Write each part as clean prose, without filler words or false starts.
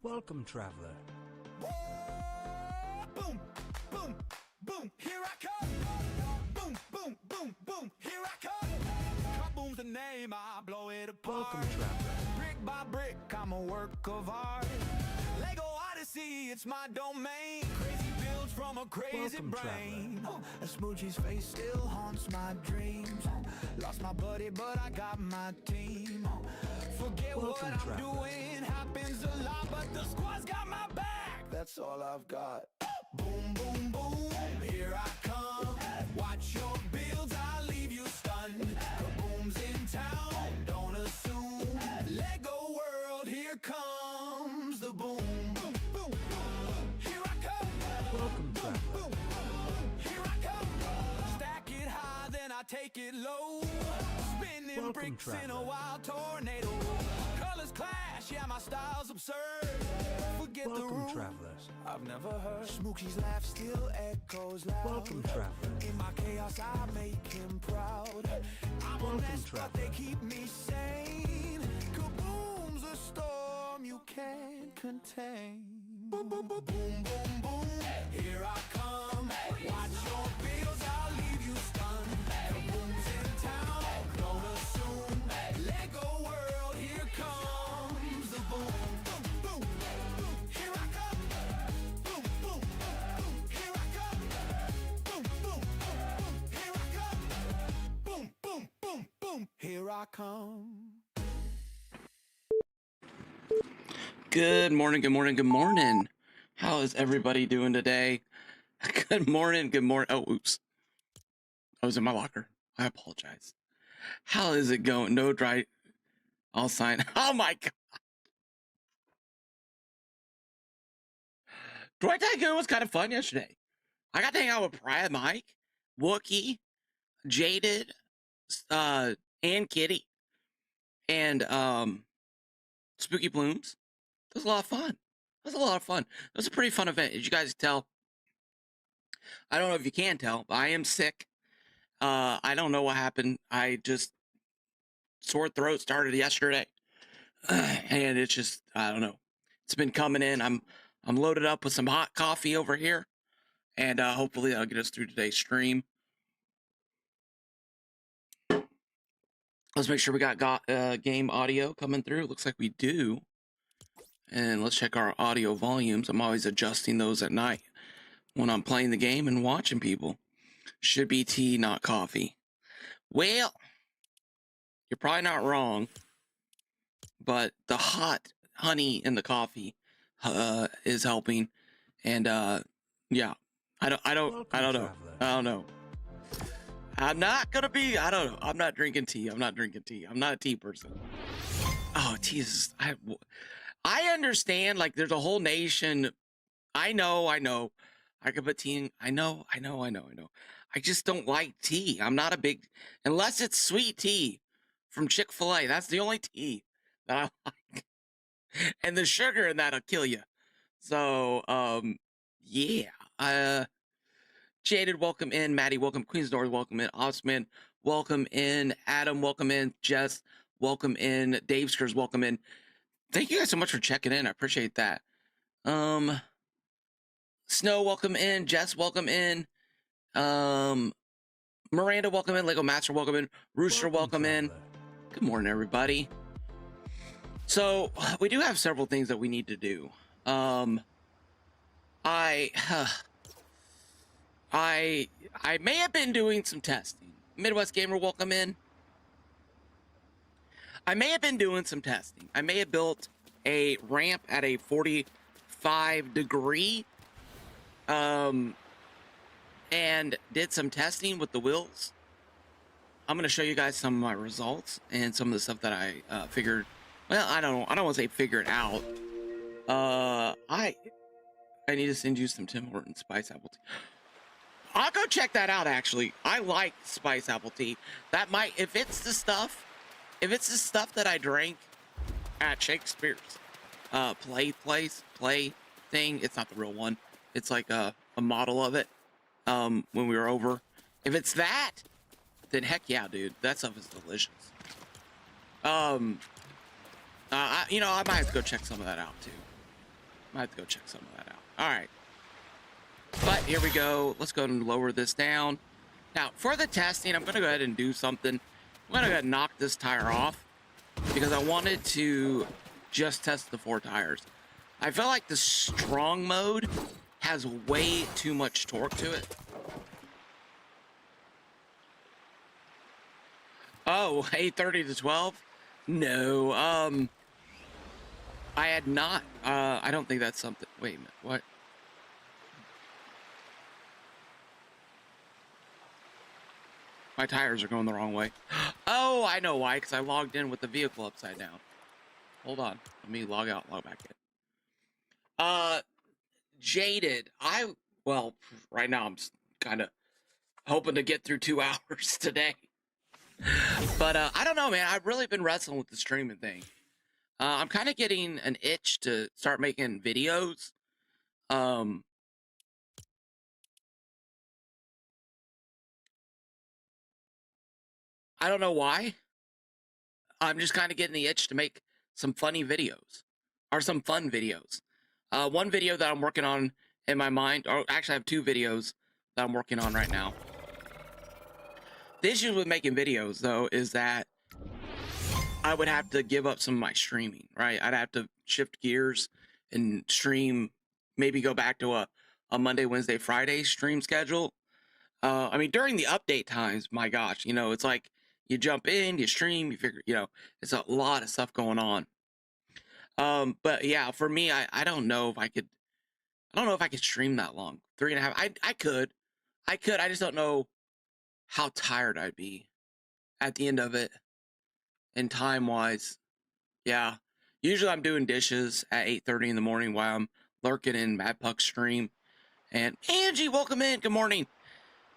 Welcome, traveler. Boom, boom, boom, here I come. Boom, boom, boom, boom, here I come. Boom's the name, I blow it apart. Welcome, traveler. Brick by brick, I'm a work of art. Lego Odyssey, it's my domain. Crazy builds from a crazy Welcome, brain. A Smoochie's face still haunts my dreams. Lost my buddy, but I got my team. Forget Welcome, what I'm traveler. doing, happens a lot, but the squad's got my back. That's all I've got. Boom, boom, boom, here I come. Watch your builds, I'll leave you stunned. Boom's in town, don't assume. Lego world, here comes the boom. Boom, boom, boom, here I come. Welcome, traveler. Boom, here I come. Stack it high, then I take it low. Spinning Welcome, bricks in a traveler. wild tornado. Colors clash, yeah, my style's absurd. Forget the Welcome, rules, travelers. I've never heard. Smoochie's laugh still echoes loud. Welcome, traveler. In my chaos, I make him proud. I'm a Welcome, mess, but they traveler. keep me sane. Kaboom's a storm you can't contain. Boom, boom, boom, boom, boom, boom. Here I come. Watch your bills, I'll leave you stunned. Kaboom's in town, don't assume. Lego world, here comes the boom. Boom, boom, boom. Here I come. Boom, boom, boom. Here I come. Boom, boom, boom. Here I come. Boom, boom, boom, boom. Here I come. Good morning, good morning, good morning. How is everybody doing today? Good morning, good morning. Oh, oops. I was in my locker. I apologize. How is it going? No dry. I'll sign. Oh my God. Dry Tycoon was kind of fun yesterday. I got to hang out with Brad, Mike, Wookie, Jaded, and Kitty, and Spooky Plumes. It was a lot of fun. It was a lot of fun. It was a pretty fun event. As you guys tell, I don't know if you can tell, but I am sick. I don't know what happened. I just sore throat started yesterday, and it's just I don't know. It's been coming in. I'm loaded up with some hot coffee over here, and hopefully that'll get us through today's stream. Let's make sure we got game audio coming through. Looks like we do. And let's check our audio volumes. I'm always adjusting those at night when I'm playing the game and watching people. Should be tea, not coffee. Well, you're probably not wrong, but the hot honey in the coffee is helping. And yeah, I don't know. traveler. I don't know. I'm not gonna be. I don't know. I'm not drinking tea. I'm not a tea person. Oh, tea is. I understand. Like, there's a whole nation. I know. I could put tea in. I know. I just don't like tea. I'm not a big, unless it's sweet tea from Chick-fil-A. That's the only tea that I like. And the sugar in that'll kill you. So, yeah. Jaded, welcome in. Maddie, welcome. Queens North, welcome in. Osman, welcome in. Adam, welcome in. Jess, welcome in. Dave Skers, welcome in. Thank you guys so much for checking in. I appreciate that. Snow, welcome in. Jess, welcome in. Miranda, welcome in. Lego Master, welcome in. Rooster, welcome in. traveler. Good morning, everybody. So we do have several things that we need to do. I may have been doing some testing. Midwest Gamer, welcome in. I may have been doing some testing. I may have built a ramp at a 45 degree, and did some testing with the wheels. I'm going to show you guys some of my results and some of the stuff that I figured. Well, I don't want to say figured out. I need to send you some Tim Hortons spice apple tea. I'll go check that out, actually. I like spice apple tea. That might, if it's the stuff that I drank at Shakespeare's play thing, it's not the real one. It's like a model of it when we were over. If it's that, then heck yeah, dude. That stuff is delicious. I might have to go check some of that out too. I have to go check some of that out. All right. But here we go. Let's go and lower this down. Now, for the testing, I'm going to go ahead and do something. I'm going to go ahead and knock this tire off because I wanted to just test the 4 tires. I feel like the strong mode has way too much torque to it. Oh, 8:30 to 12? No, I had not. I don't think that's something. Wait a minute, what? My tires are going the wrong way. Oh, I know why, because I logged in with the vehicle upside down. Hold on, let me log out, log back in. Jaded. Well, right now I'm kind of hoping to get through 2 hours today. But I don't know, man. I've really been wrestling with the streaming thing. I'm kind of getting an itch to start making videos. I don't know why. I'm just kind of getting the itch to make some funny videos or some fun videos. One video that I'm working on in my mind, or actually I have 2 videos that I'm working on right now. The issue with making videos, though, is that I would have to give up some of my streaming, right? I'd have to shift gears and stream, maybe go back to a Monday, Wednesday, Friday stream schedule. I mean, during the update times, my gosh, it's like you jump in, you stream, you figure, it's a lot of stuff going on. But yeah, for me, I don't know if I could stream that long. 3.5, I could, I just don't know how tired I'd be at the end of it. And time-wise, yeah. Usually I'm doing dishes at 8:30 in the morning while I'm lurking in Mad Puck's stream. And Angie, welcome in. Good morning.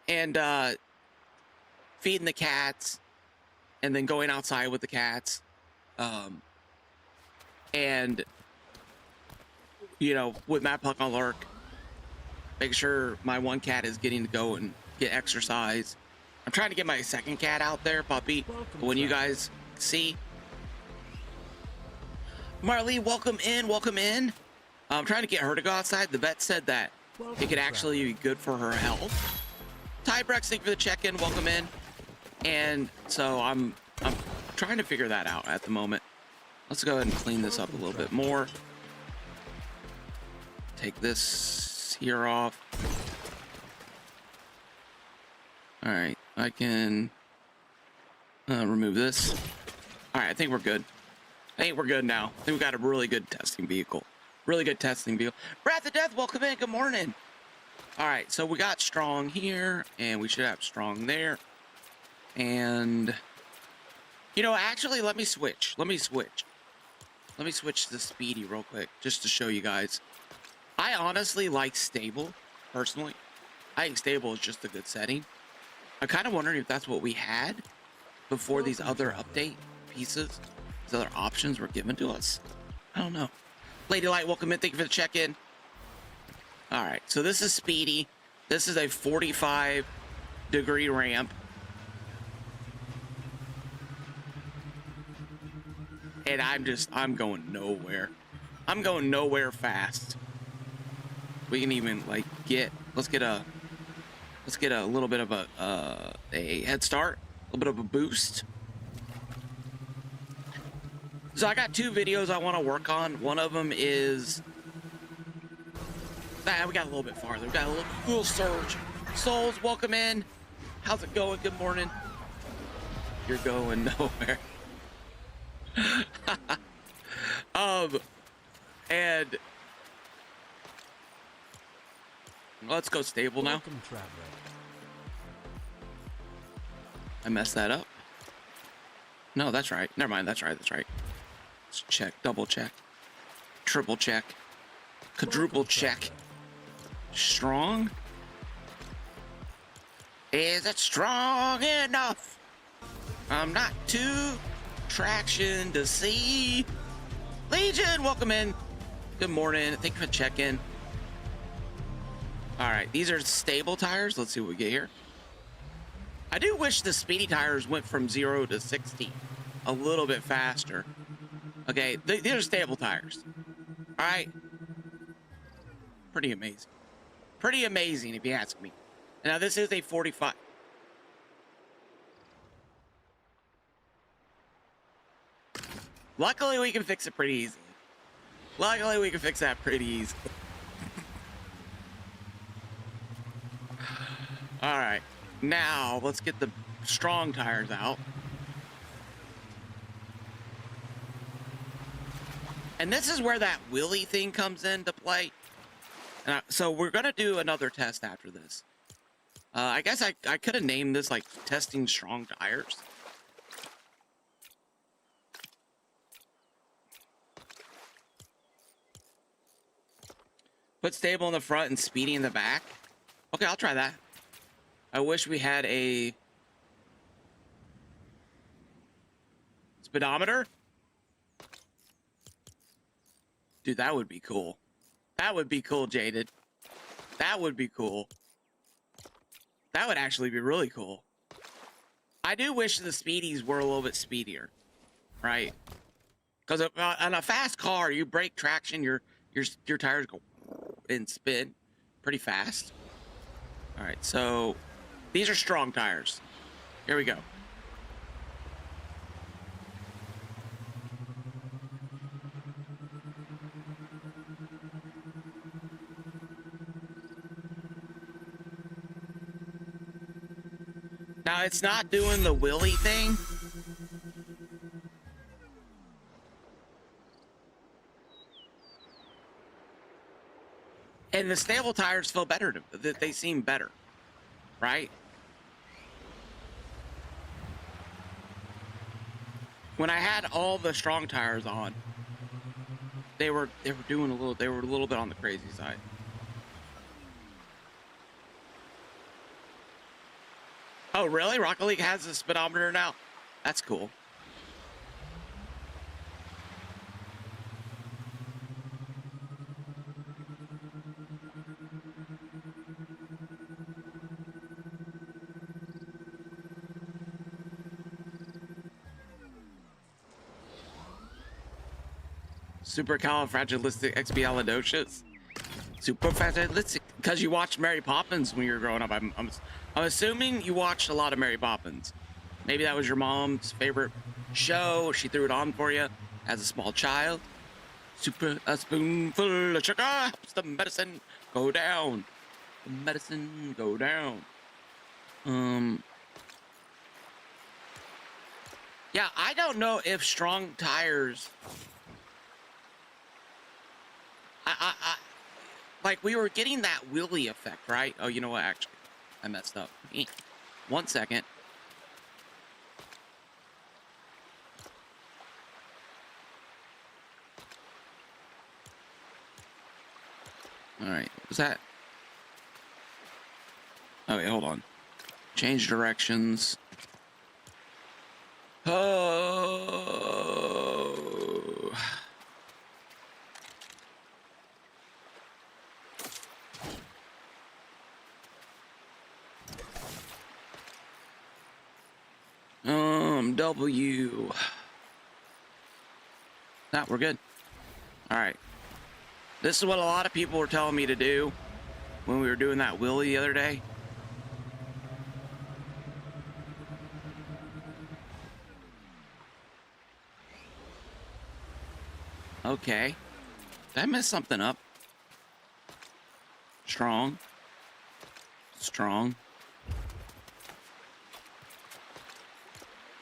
And feeding the cats, and then going outside with the cats. And with Mad Puck on lurk, make sure my one cat is getting to go and get exercise. I'm trying to get my second cat out there, puppy. When you guys see Marley, welcome in, welcome in. I'm trying to get her to go outside. The vet said that it could actually be good for her health. Tybrex, thank you for the check-in, welcome in. And so I'm trying to figure that out at the moment. Let's go ahead and clean this up a little bit more. Take this here off. All right, I can remove this. All right, I think we're good. I think we're good now. I think we got a really good testing vehicle. Really good testing vehicle. Wrath of Death, welcome in. Good morning. All right, so we got strong here, and we should have strong there. And, actually, let me switch. Let me switch to Speedy real quick, just to show you guys. I honestly like stable, personally. I think stable is just a good setting. I'm kind of wondering if that's what we had before these other update pieces, these other options were given to us. I don't know. Lady Light, welcome in. Thank you for the check-in. All right, so this is Speedy. This is a 45-degree ramp. And I'm going nowhere. I'm going nowhere fast. We can even let's get a little bit of a head start, a little bit of a boost. So I got 2 videos I want to work on. One of them is we got a little bit farther. We got a little surge. Souls, welcome in. How's it going? Good morning. You're going nowhere. And let's go stable now. Welcome, traveler. I messed that up. No, that's right. Never mind. That's right. Let's check. Double check. Triple check. Quadruple check. Strong? Is it strong enough? I'm not too traction to see. Legion, welcome in. Good morning. Thank you for checking. All right, these are stable tires. Let's see what we get here. I do wish the Speedy tires went from 0 to 60 a little bit faster. Okay, these are stable tires. All right, pretty amazing. Pretty amazing, if you ask me. Now, this is a 45. Luckily, we can fix it pretty easily. Luckily, we can fix that pretty easily. All right. Now, let's get the strong tires out. And this is where that wheelie thing comes into play. So we're going to do another test after this. I guess I could have named this like testing strong tires. Put stable in the front and speedy in the back. Okay, I'll try that. I wish we had a speedometer. Dude, that would be cool. That would be cool, Jaded. That would be cool. That would actually be really cool. I do wish the Speedies were a little bit speedier, right? Because on a fast car, you break traction, your tires go and spin pretty fast. All right, so these are strong tires. Here we go. Now, it's not doing the wheelie thing. And the stable tires feel better. They seem better, right? When I had all the strong tires on, they were doing a little. They were a little bit on the crazy side. Oh, really? Rocket League has a speedometer now? That's cool. Supercalifragilisticexpialidocious. Supercalifragilistic. Because you watched Mary Poppins when you were growing up. I'm assuming you watched a lot of Mary Poppins. Maybe that was your mom's favorite show. She threw it on for you as a small child. A spoonful of sugar helps the medicine go down. The medicine go down. Yeah, I don't know if strong tires. Like, we were getting that wheelie effect, right? Oh, you know what? Actually, I messed up. 1 second. All right. Was that? Oh, wait, hold on. Change directions. Oh. W. Nah, we're good. All right. This is what a lot of people were telling me to do when we were doing that wheelie the other day. Okay. Did I mess something up? Strong. Strong.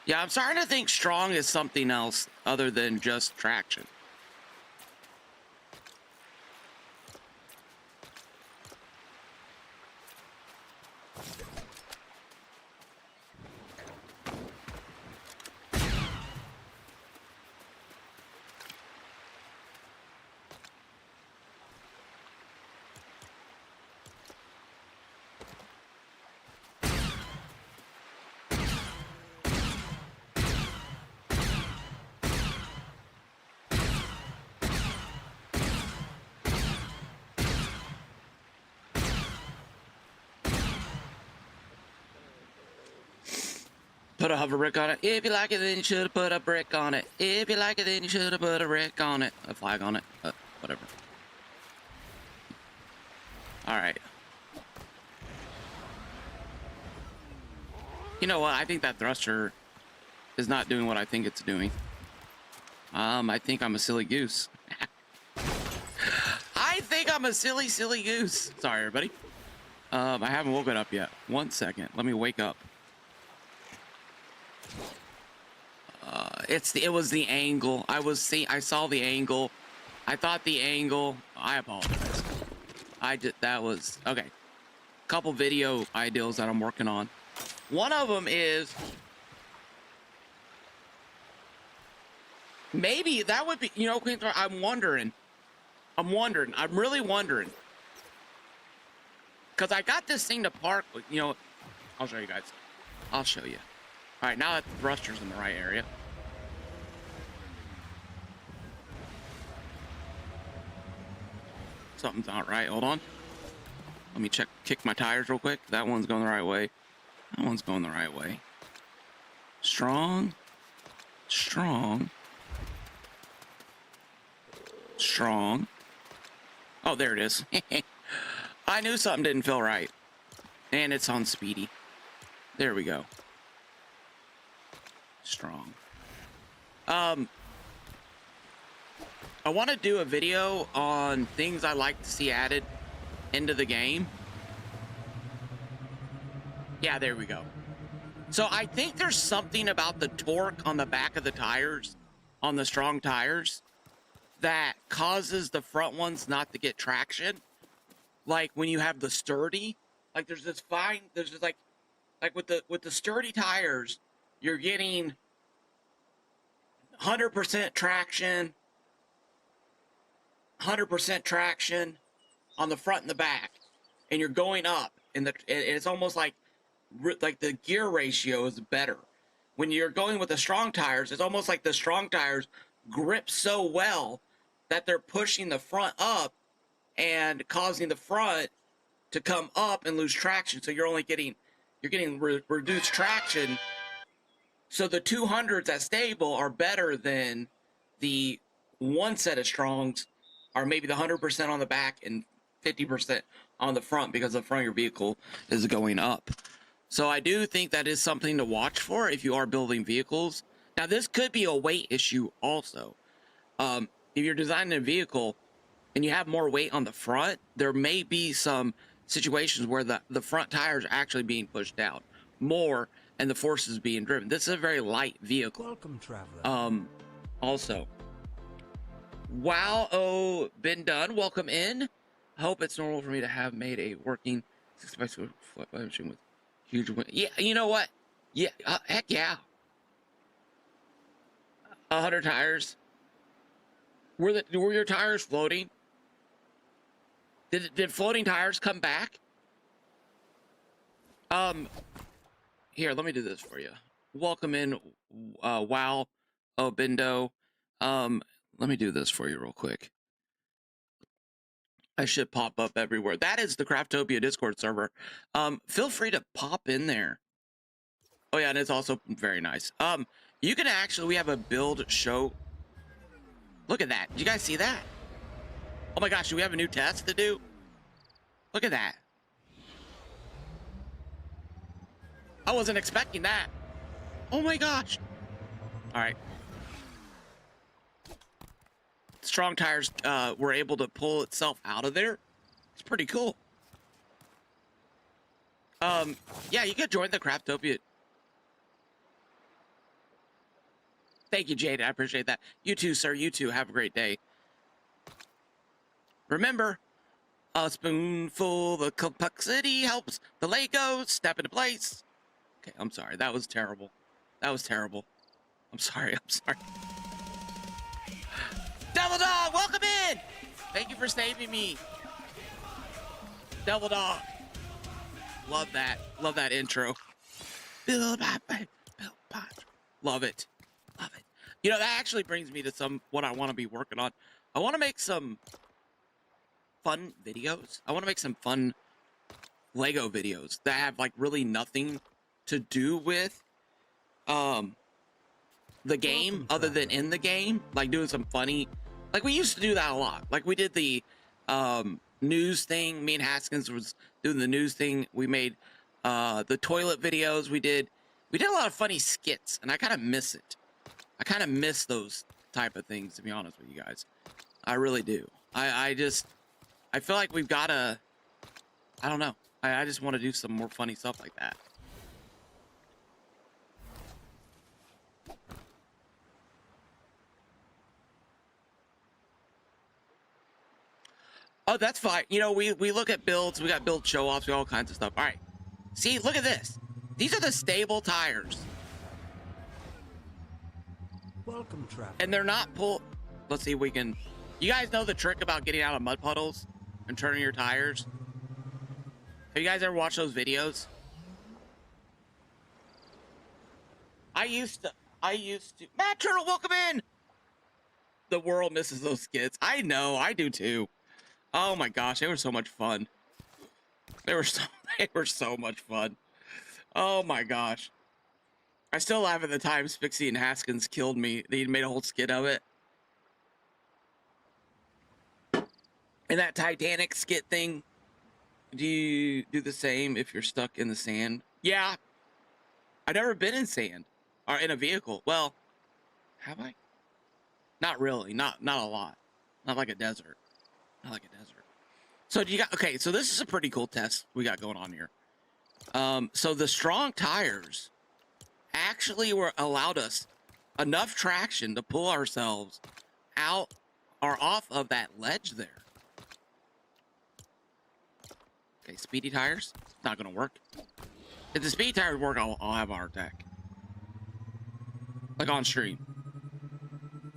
Yeah, I'm starting to think strong is something else other than just traction. Put a hover brick on it. If you like it, then you should have put a brick on it. If you like it, then you should have put a brick on it. A flag on it. Whatever. All right. You know what? I think that thruster is not doing what I think it's doing. I think I'm a silly goose. I think I'm a silly goose. Sorry, everybody. I haven't woken up yet. 1 second. Let me wake up. It was the angle. I saw the angle. I thought the angle. I apologize. That was okay. Couple video ideals that I'm working on. One of them is maybe that would be, you know, I'm really wondering. Because I got this thing to park, you know, I'll show you guys. I'll show you. All right, now that the thruster's in the right area. Something's not right. Hold on. Let me kick my tires real quick. That one's going the right way. That one's going the right way. Strong. Oh, there it is. I knew something didn't feel right. And it's on Speedy. There we go. Strong. I want to do a video on things I like to see added into the game. Yeah, there we go. So I think there's something about the torque on the back of the tires, on the strong tires, that causes the front ones not to get traction. Like when you have the sturdy, like there's just like with the sturdy tires, you're getting 100% traction, 100% traction on the front and the back, and you're going up, and it's almost like the gear ratio is better. When you're going with the strong tires, it's almost like the strong tires grip so well that they're pushing the front up and causing the front to come up and lose traction. So you're getting reduced traction. So the 200s at stable are better than the one set of strongs are maybe the 100% on the back and 50% on the front, because the front of your vehicle is going up. So I do think that is something to watch for if you are building vehicles. Now, this could be a weight issue also. If you're designing a vehicle and you have more weight on the front, there may be some situations where the front tires are actually being pushed down more and the force is being driven. This is a very light vehicle. Welcome, traveler. Also, wow, been done. Welcome in. I hope it's normal for me to have made a working 6x flat machine with huge wind. Yeah, you know what? Yeah, heck yeah. 100 tires. Were your tires floating? Did floating tires come back? Here, let me do this for you. Welcome in, wow, Bindo. Let me do this for you real quick. I should pop up everywhere. That is the Craftopia Discord server. Feel free to pop in there. Oh yeah, and it's also very nice. You can actually, we have a build show. Look at that. Did you guys see that? Oh my gosh, do we have a new test to do? Look at that. I wasn't expecting that. Oh my gosh. All right. Strong tires were able to pull itself out of there. It's pretty cool. Yeah, you could join the Craftopia. Thank you, Jade. I appreciate that. You too, sir. You too. Have a great day. Remember, a spoonful of complexity helps the Legos step into place. Okay, I'm sorry. That was terrible. That was terrible. I'm sorry. I'm sorry. Devil Dog, welcome in. Thank you for saving me. Devil Dog. Love that. Love that intro. Love it. Love it. You know, that actually brings me to what I want to be working on. I want to make some fun videos. I want to make some fun Lego videos that have like really nothing to do with the game other than in the game, like doing some funny, like we used to do that a lot. Like we did the news thing. Me and Haskins was doing the news thing. We made the toilet videos. We did a lot of funny skits, and I kind of miss it. I kind of miss those type of things, to be honest with you guys. I really do. I feel like we've got to, I don't know. I just want to do some more funny stuff like that. Oh, that's fine. You know, we look at builds. We got build show-offs. We got all kinds of stuff. All right. See, look at this. These are the stable tires. Welcome, traveler. And they're not pull. Let's see if we can. You guys know the trick about getting out of mud puddles and turning your tires? Have you guys ever watched those videos? I used to. Matt Turtle, welcome in. The world misses those skits. I know. I do too. Oh my gosh, they were so much fun. They were so much fun. Oh my gosh. I still laugh at the time Spixie and Haskins killed me. They made a whole skit of it. And that Titanic skit thing. Do you do the same if you're stuck in the sand? Yeah. I've never been in sand. Or in a vehicle. Well, have I? Not really. Not a lot. Not like a desert. Not like a desert. So do you got, okay, so this is a pretty cool test we got going on here. So the strong tires actually allowed us enough traction to pull ourselves out or off of that ledge there. Okay, speedy tires, not gonna work. If the speedy tires work, I'll have a heart attack. Like on stream.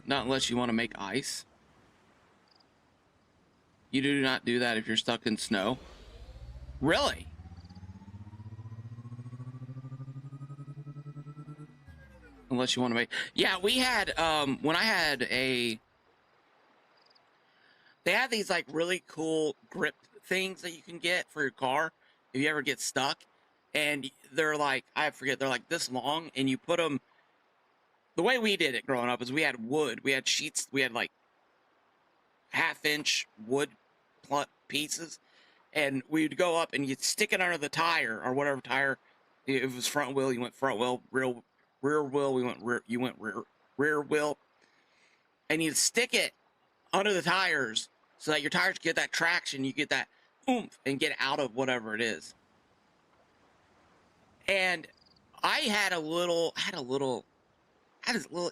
Not unless you want to make ice. You do not do that if you're stuck in snow. Really? Unless you want to make... Yeah, we had, when I had a... They had these, like, really cool grip things that you can get for your car if you ever get stuck. And they're like, I forget, they're like this long, and you put them... The way we did it growing up is we had wood. We had sheets. We had, like, half-inch wood pieces, and we'd go up and you'd stick it under the tire or whatever tire. If it was front wheel, you went front wheel. Rear wheel, you went rear wheel, and you'd stick it under the tires so that your tires get that traction, you get that oomph, and get out of whatever it is. And I had this little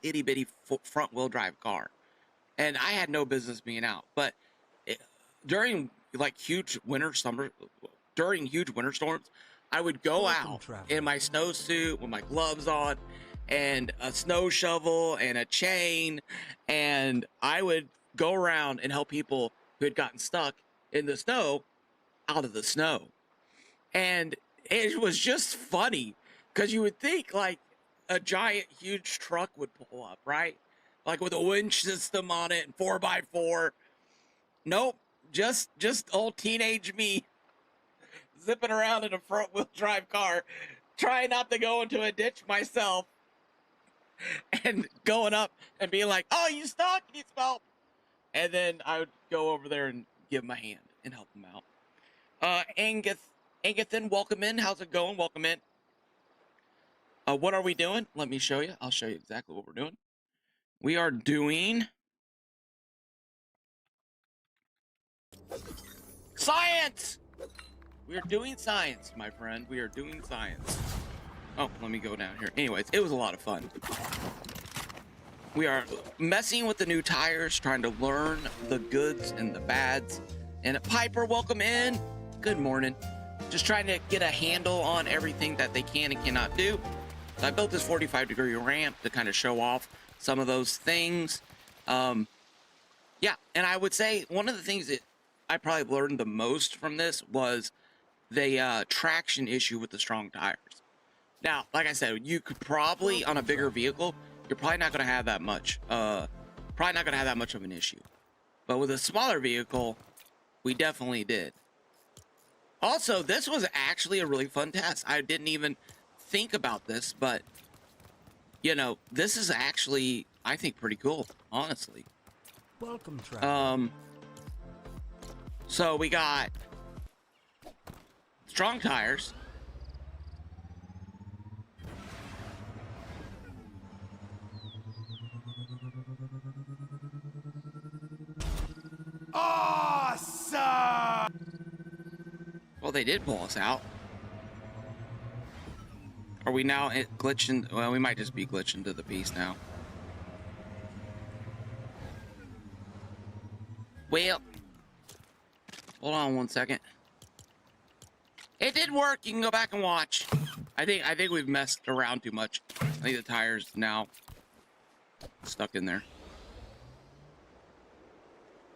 itty bitty front wheel drive car, and I had no business being out, but during like huge winter storms, I would go out in my snowsuit with my gloves on and a snow shovel and a chain, and I would go around and help people who had gotten stuck in the snow out of the snow. And it was just funny because you would think like a giant huge truck would pull up, right? Like with a winch system on it and 4x4. Nope. Just old teenage me zipping around in a front wheel drive car, trying not to go into a ditch myself, and going up and being like, "Oh, you stuck? You need some help?" And then I would go over there and give him a hand and help him out. Angathan, welcome in. How's it going? Welcome in. What are we doing? Let me show you. I'll show you exactly what we're doing. We are doing science! We are doing science, my friend. We are doing science. Oh, let me go down here. Anyways, it was a lot of fun. We are messing with the new tires, trying to learn the goods and the bads. And Piper, welcome in. Good morning. Just trying to get a handle on everything that they can and cannot do. So I built this 45-degree ramp to kind of show off some of those things. Yeah, and I would say one of the things that I probably learned the most from this was the traction issue with the strong tires. Now, like I said, you could probably, on a bigger vehicle, you're probably not going to have that much, of an issue. But with a smaller vehicle, we definitely did. Also, this was actually a really fun test. I didn't even think about this, but, you know, this is actually, I think, pretty cool, honestly. Welcome, traveler. So we got strong tires. Awesome! Well, they did pull us out. Are we now glitching? Well, we might just be glitching to the piece now. Well, hold on one second. It did work. You can go back and watch. I think we've messed around too much. I think the tire's now stuck in there.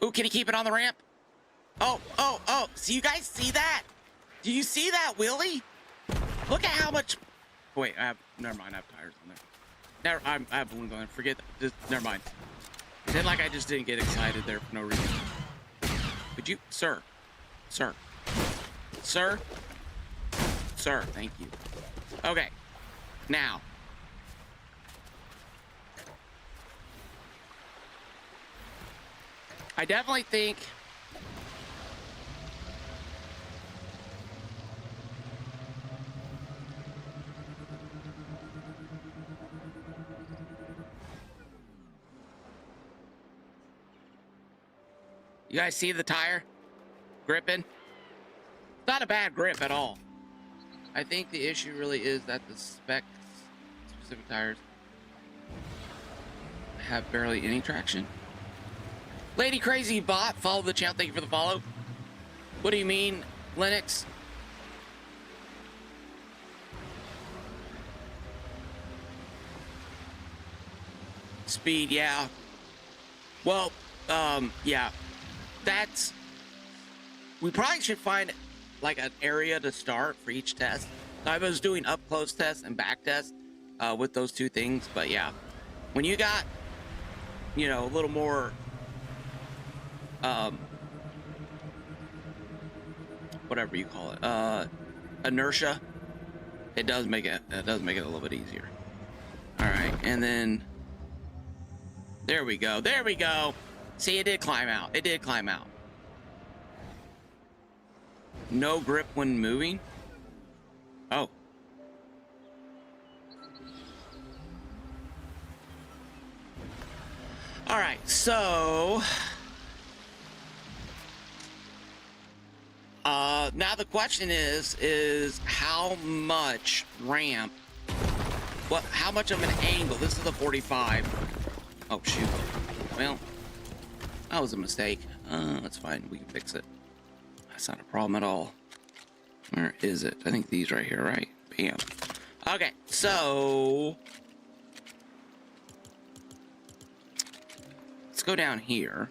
Ooh, can he keep it on the ramp? Oh. So you guys see that? Do you see that, Willie? Look at how much... Wait, never mind, I have tires on there. I have balloons on there. Forget that. Just, never mind. Pretend like I just didn't get excited there for no reason. Could you... Sir, thank you. Okay, now. I definitely think... You guys see the tire gripping? It's not a bad grip at all. I think the issue really is that the specific tires have barely any traction. Lady Crazy Bot, follow the channel. Thank you for the follow. What do you mean, Linux? Speed, yeah. Well, yeah. That's... We probably should find like an area to start for each test. I was doing up close tests and back tests with those two things, but yeah, when you got, you know, a little more whatever you call it, inertia, it does make it a little bit easier. All right, and then there we go. See, it did climb out. No grip when moving. Oh. All right, so now the question is how much ramp, how much of an angle? This is a 45. Oh shoot. Well, that was a mistake. That's fine, we can fix it. That's not a problem at all. Where is it? I think these right here, right? Bam. Okay, so let's go down here.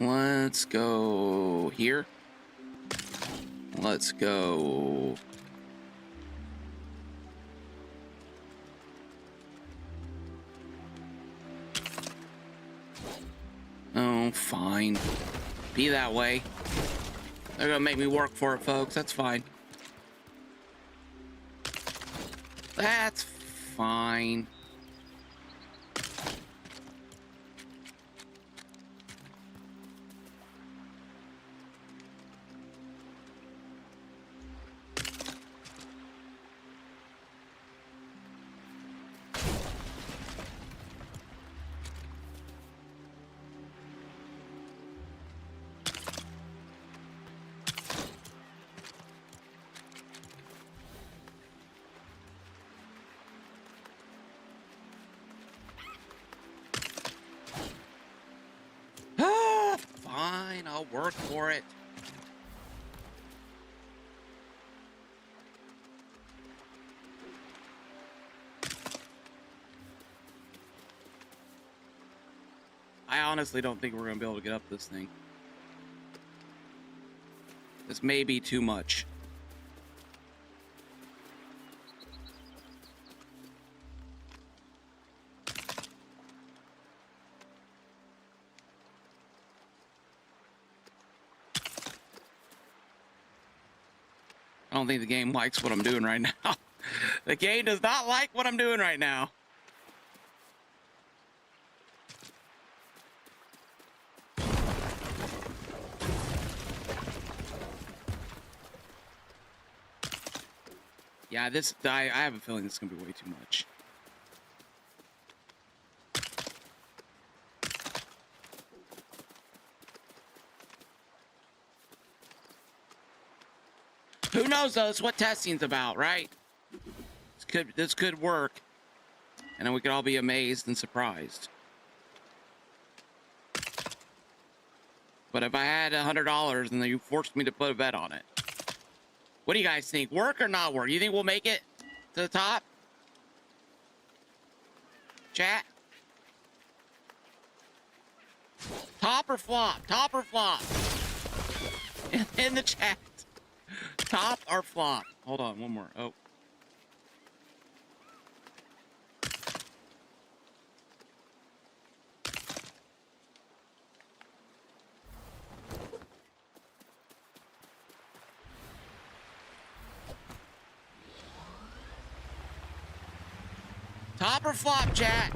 Let's go here. Let's go. Oh, fine. Be that way. They're gonna make me work for it, folks. That's fine. That's fine. Fine, I'll work for it. I honestly don't think we're gonna be able to get up this thing. This may be too much. I don't think the game likes what I'm doing right now. The game does not like what I'm doing right now. Yeah, I have a feeling this is gonna be way too much. Who knows though? It's what testing's about, right? This could work. And then we could all be amazed and surprised. But if I had $100 and then you forced me to put a bet on it, what do you guys think? Work or not work? You think we'll make it to the top? Chat? Top or flop? Top or flop? In the chat. Top or flop? Hold on, one more. Oh. Top or flop, chat?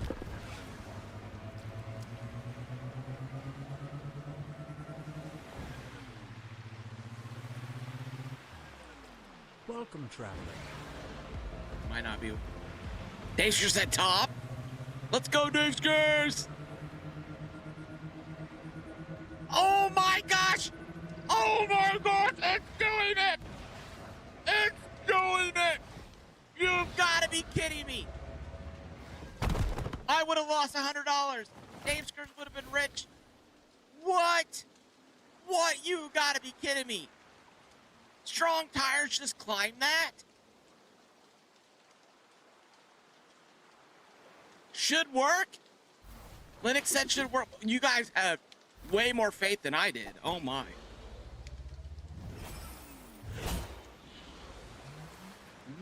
Welcome, traveler. Might not be. Dashker said top. Let's go, Dashkers! Oh my gosh! Oh my gosh! It's doing it! It's doing it! You've got to be kidding me! I would have lost $100. Dashkers would have been rich. What? What? You got to be kidding me! Strong tires just climb that? Should work? Linux said should work. You guys have way more faith than I did. Oh my.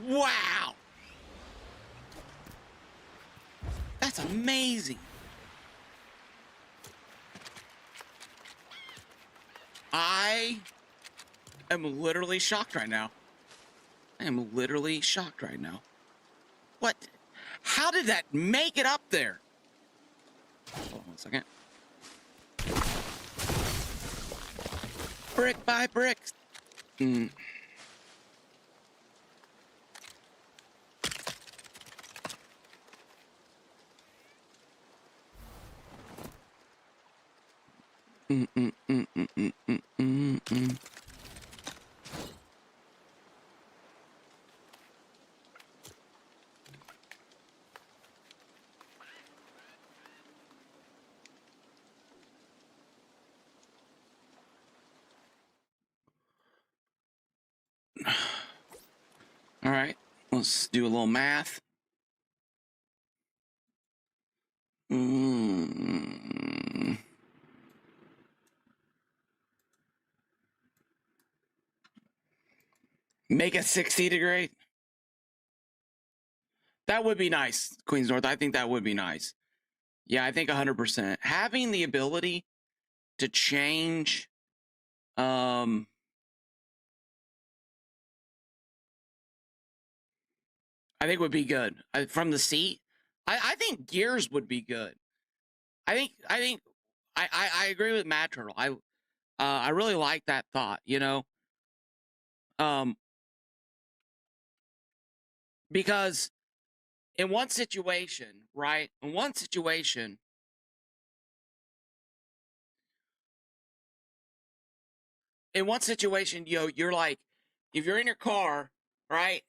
Wow. That's amazing. I am literally shocked right now. I am literally shocked right now. What? How did that make it up there? Hold on a second. Brick by brick. All right, let's do a little math. Make it 60 degree. That would be nice, Queens North. I think that would be nice. Yeah, I think 100%. Having the ability to change, I think would be good. From the seat, I think gears would be good. I agree with Mad Turtle. I really like that thought, you know. Because in one situation, right? In one situation, you know, you're like, if you're in your car, right?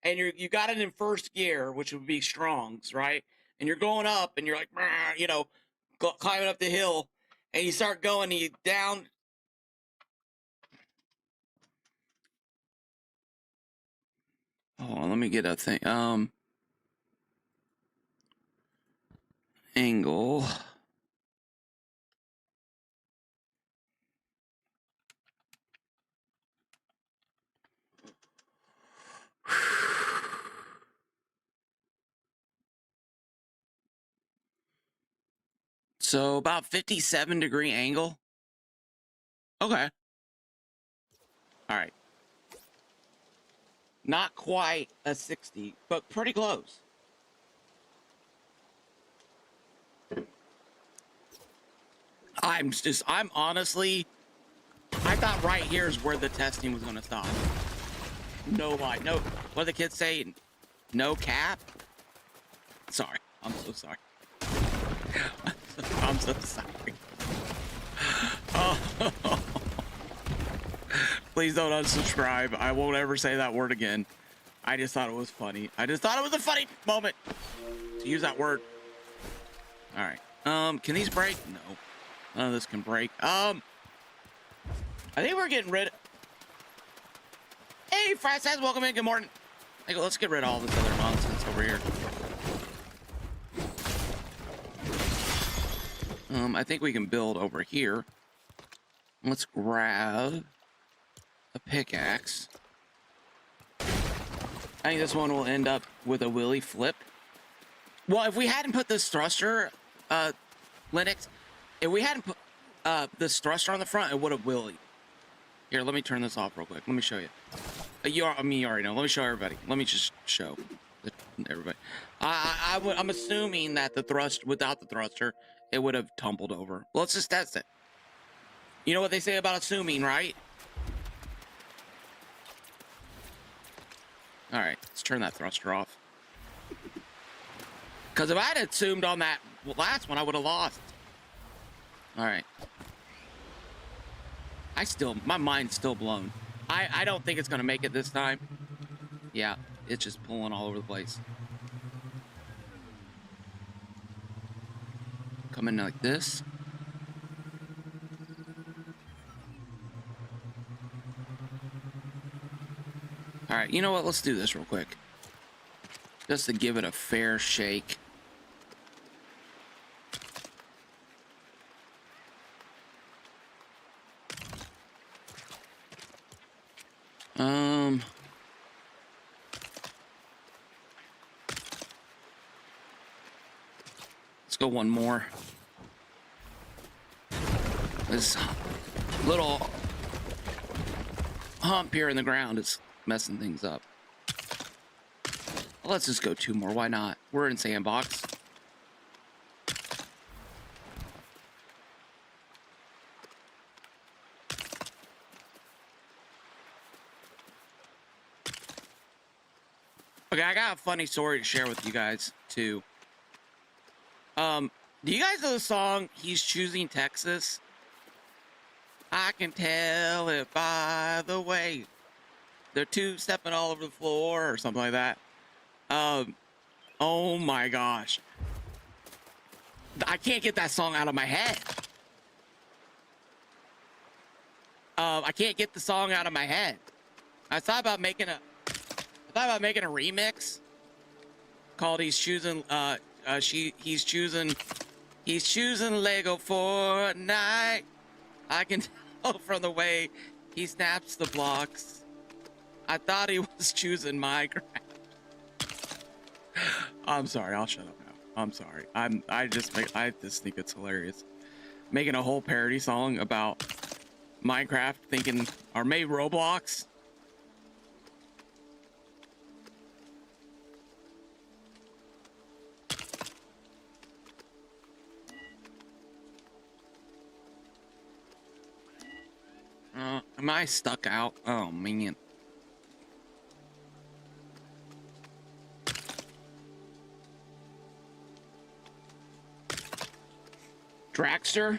And you got it in first gear, which would be Strong's, right? And you're going up and you're like, you know, climbing up the hill, and you start going and you down. Oh, let me get a thing. Angle. So about 57 degree angle. Okay. All right. Not quite a 60, but pretty close. I'm honestly, I thought right here is where the testing was going to stop. No lie. No. What do the kids say? No cap? Sorry. I'm so sorry. I'm so sorry. Oh. Please don't unsubscribe. I won't ever say that word again. I just thought it was funny. I just thought it was a funny moment to use that word. All right. Can these break? No. None of this can break. I think we're getting rid of... Hey, Fry says, welcome in. Good morning. Hey, let's get rid of all this other nonsense over here. I think we can build over here. Let's grab a pickaxe. I think this one will end up with a willy flip. Well, if we hadn't put this thruster, Linux, if we hadn't put this thruster on the front, it would have willy. Here, let me turn this off real quick. Let me show you. You already know. Let me show everybody. Let me just show everybody. I'm assuming that without the thruster, it would have tumbled over. Well, let's just test it. You know what they say about assuming, right? All right, let's turn that thruster off. Because if I had assumed on that last one, I would have lost. All right. My mind's still blown. I don't think it's going to make it this time. Yeah, it's just pulling all over the place. Come in like this. All right, you know what? Let's do this real quick. Just to give it a fair shake. Let's go one more. This little hump here in the ground is messing things up. Let's just go two more. Why not? We're in sandbox. Okay, I got a funny story to share with you guys too. Do you guys know the song "He's Choosing Texas"? I can tell it by the way they're two-stepping all over the floor, or something like that. Oh my gosh, I can't get that song out of my head. I can't get the song out of my head. I thought about making a remix called "He's Choosing." He's choosing Lego Fortnite. I can tell from the way he snaps the blocks. I thought he was choosing Minecraft. I'm sorry. I'll shut up now. I'm sorry. I just think it's hilarious. Making a whole parody song about Minecraft, thinking, or maybe Roblox. Am I stuck out? Oh, man. Dragster?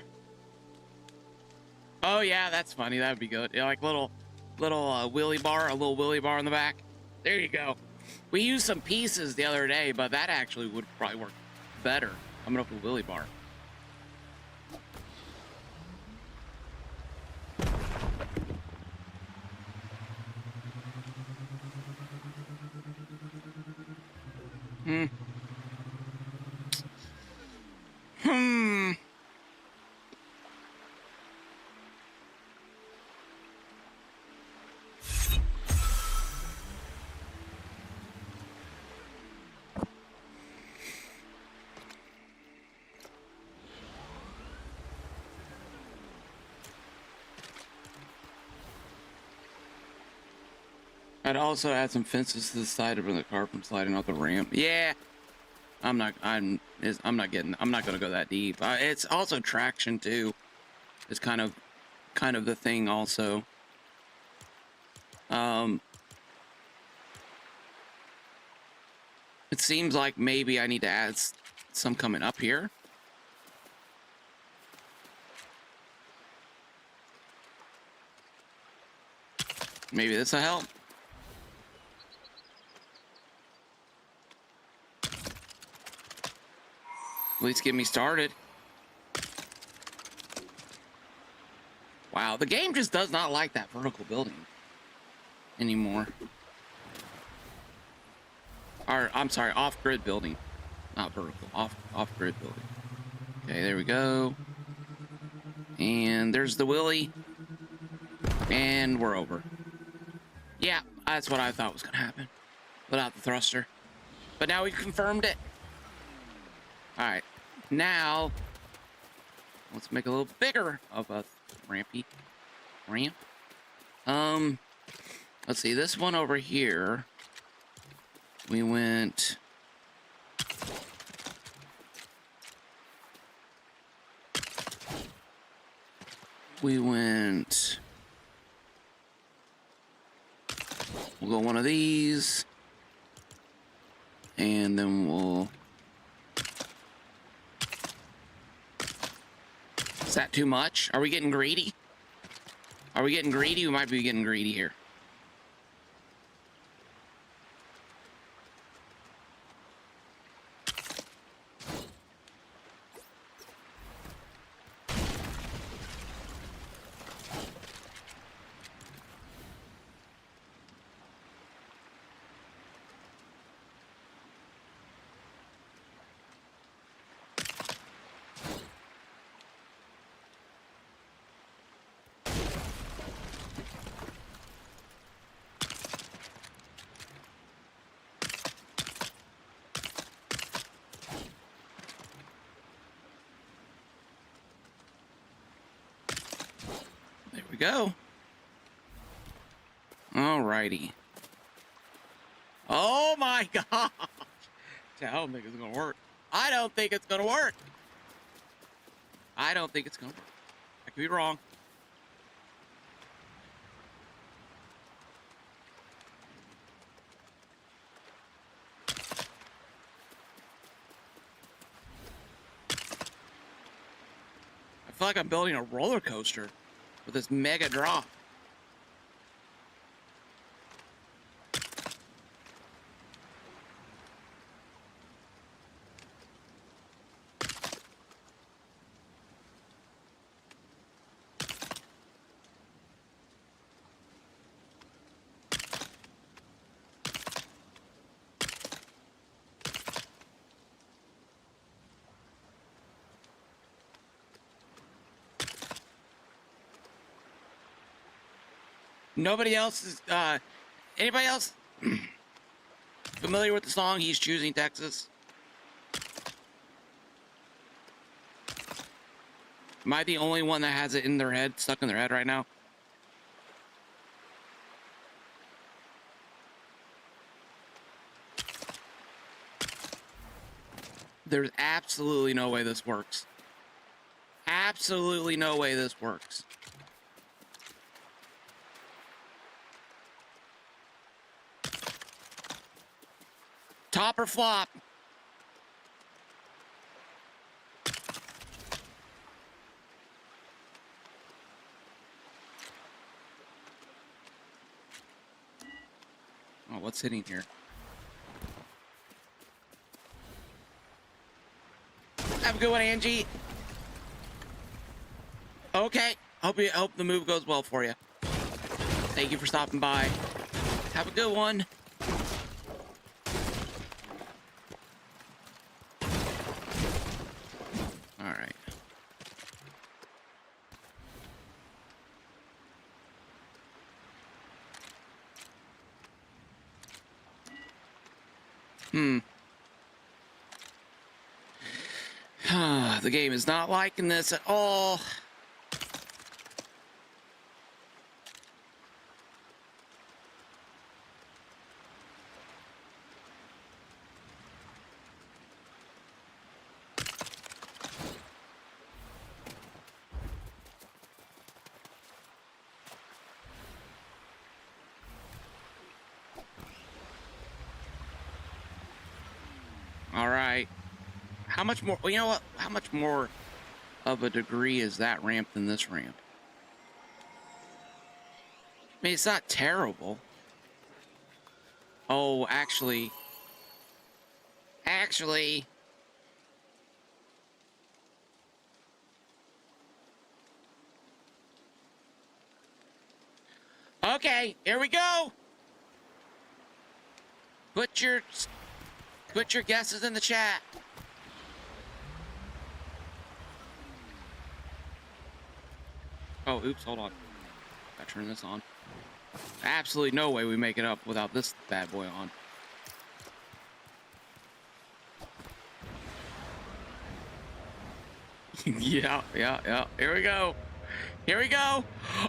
Oh, yeah, that's funny. That would be good. Yeah, like little wheelie bar, a little wheelie bar in the back. There you go. We used some pieces the other day, but that actually would probably work better. I'm gonna put a wheelie bar. I'd also add some fences to the side to prevent the car from sliding off the ramp. Yeah, I'm not gonna go that deep. It's also traction too. It's kind of the thing also. It seems like maybe I need to add some coming up here. Maybe this will help. At least get me started. Wow, the game just does not like that vertical building anymore. Or, I'm sorry, off-grid building. Not vertical, off-grid building. Okay, there we go. And there's the Willy. And we're over. Yeah, that's what I thought was going to happen. Without the thruster. But now we confirmed it. Alright, now let's make a little bigger of a ramp. Let's see, this one over here, we went we'll go one of these, and then we'll, is that too much? Are we getting greedy? Are we getting greedy? We might be getting greedy here. There we go. Alrighty. Oh my god! I don't think it's gonna work. I don't think it's gonna work. I don't think it's gonna work. I could be wrong. I feel like I'm building a roller coaster with this mega drop. Nobody else is, anybody else familiar with the song He's Choosing Texas? Am I the only one that has it in their head, stuck in their head right now? There's absolutely no way this works. Absolutely no way this works. Top or flop? Oh, what's hitting here? Have a good one, Angie. Okay. Hope the move goes well for you. Thank you for stopping by. Have a good one. All right. The game is not liking this at all. All right. How much more? Well, you know what? How much more of a degree is that ramp than this ramp? I mean, it's not terrible. Oh, actually. Okay, here we go. Put your guesses in the chat. Oh, oops, hold on. Gotta turn this on. Absolutely no way we make it up without this bad boy on. Yeah. Here we go.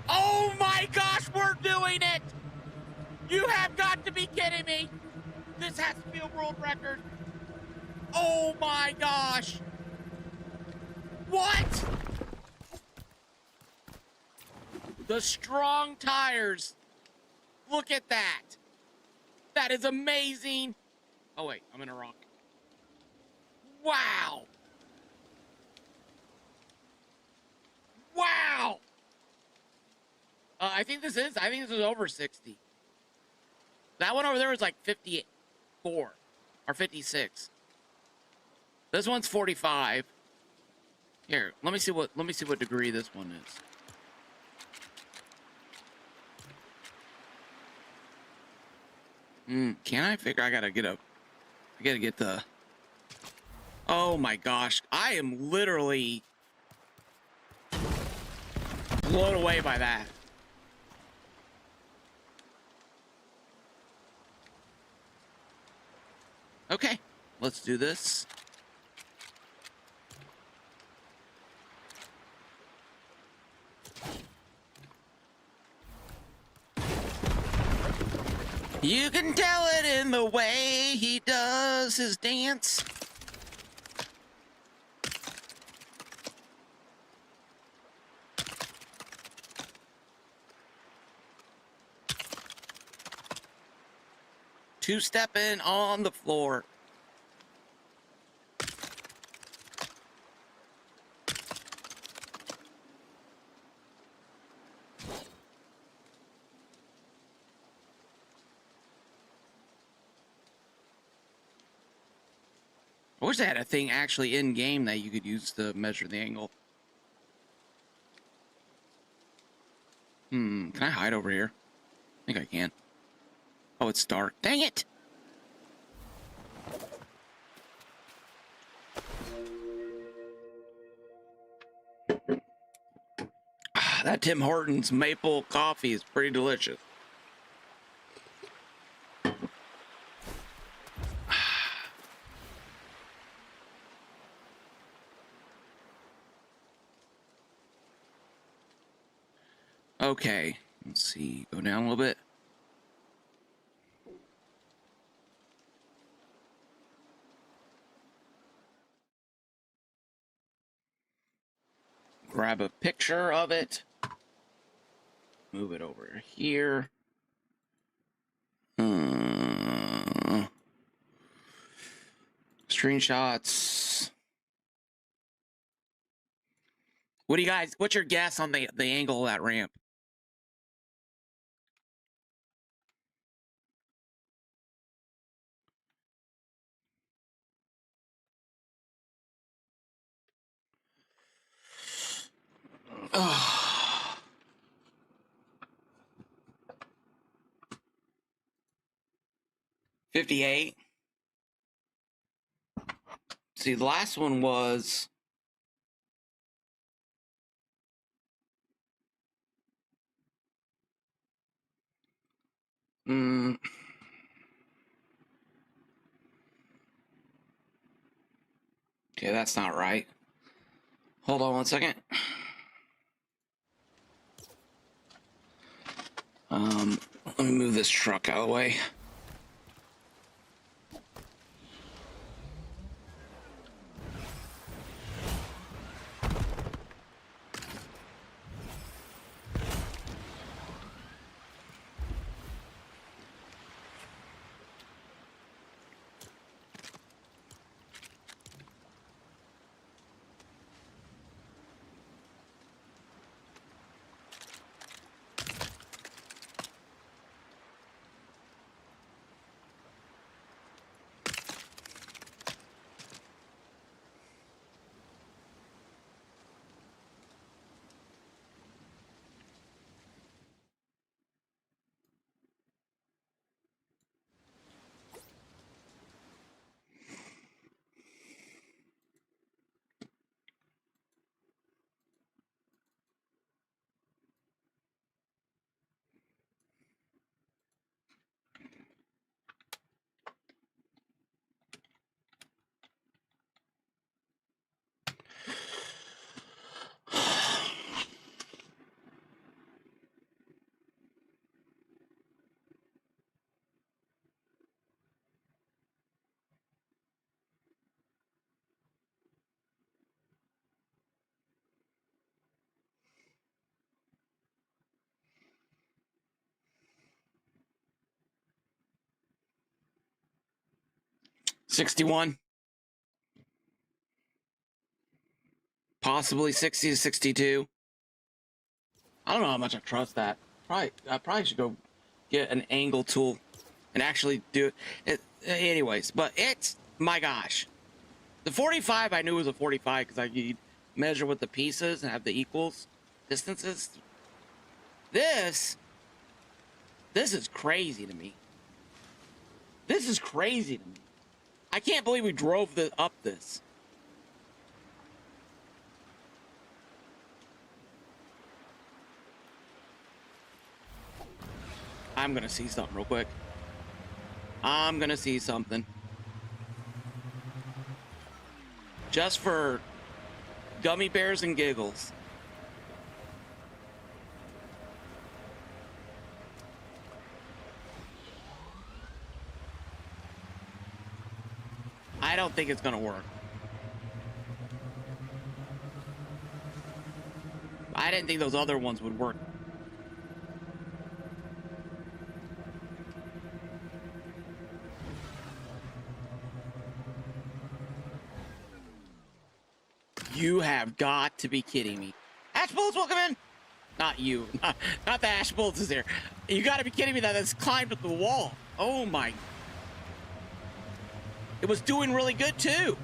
Oh my gosh, we're doing it! You have got to be kidding me! This has to be a world record. Oh my gosh! What? The strong tires. Look at that. That is amazing. Oh wait, I'm in a rock. Wow. Wow. I think this is over 60. That one over there was like 54 or 56. This one's 45. Here, let me see what degree this one is. Can I figure? I gotta get the. Oh my gosh, I am literally blown away by that. Okay, let's do this. You can tell it in the way he does his dance. Two-stepping on the floor. I wish they had a thing actually in game that you could use to measure the angle. Can I hide over here? I think I can. Oh, it's dark. Dang it! That Tim Hortons maple coffee is pretty delicious. Okay, let's see. Go down a little bit. Grab a picture of it. Move it over here. Screenshots. What do you guys? What's your guess on the angle of that ramp? Oh. 58. See, the last one was. Okay, that's not right. Hold on one second. Let me move this truck out of the way. 61. Possibly 60 to 62. I don't know how much I trust that. I probably should go get an angle tool and actually do it. Anyways, but it's, my gosh. The 45 I knew was a 45 because I could measure with the pieces and have the equals distances. This is crazy to me. This is crazy to me. I can't believe we drove up this. I'm gonna see something real quick. I'm gonna see something. Just for gummy bears and giggles. I don't think it's gonna work. I didn't think those other ones would work. You have got to be kidding me. Ash Bullets, welcome in. Not you. Not the Ash Bullets is there. You got to be kidding me that it's climbed up the wall. Oh my. It was doing really good too.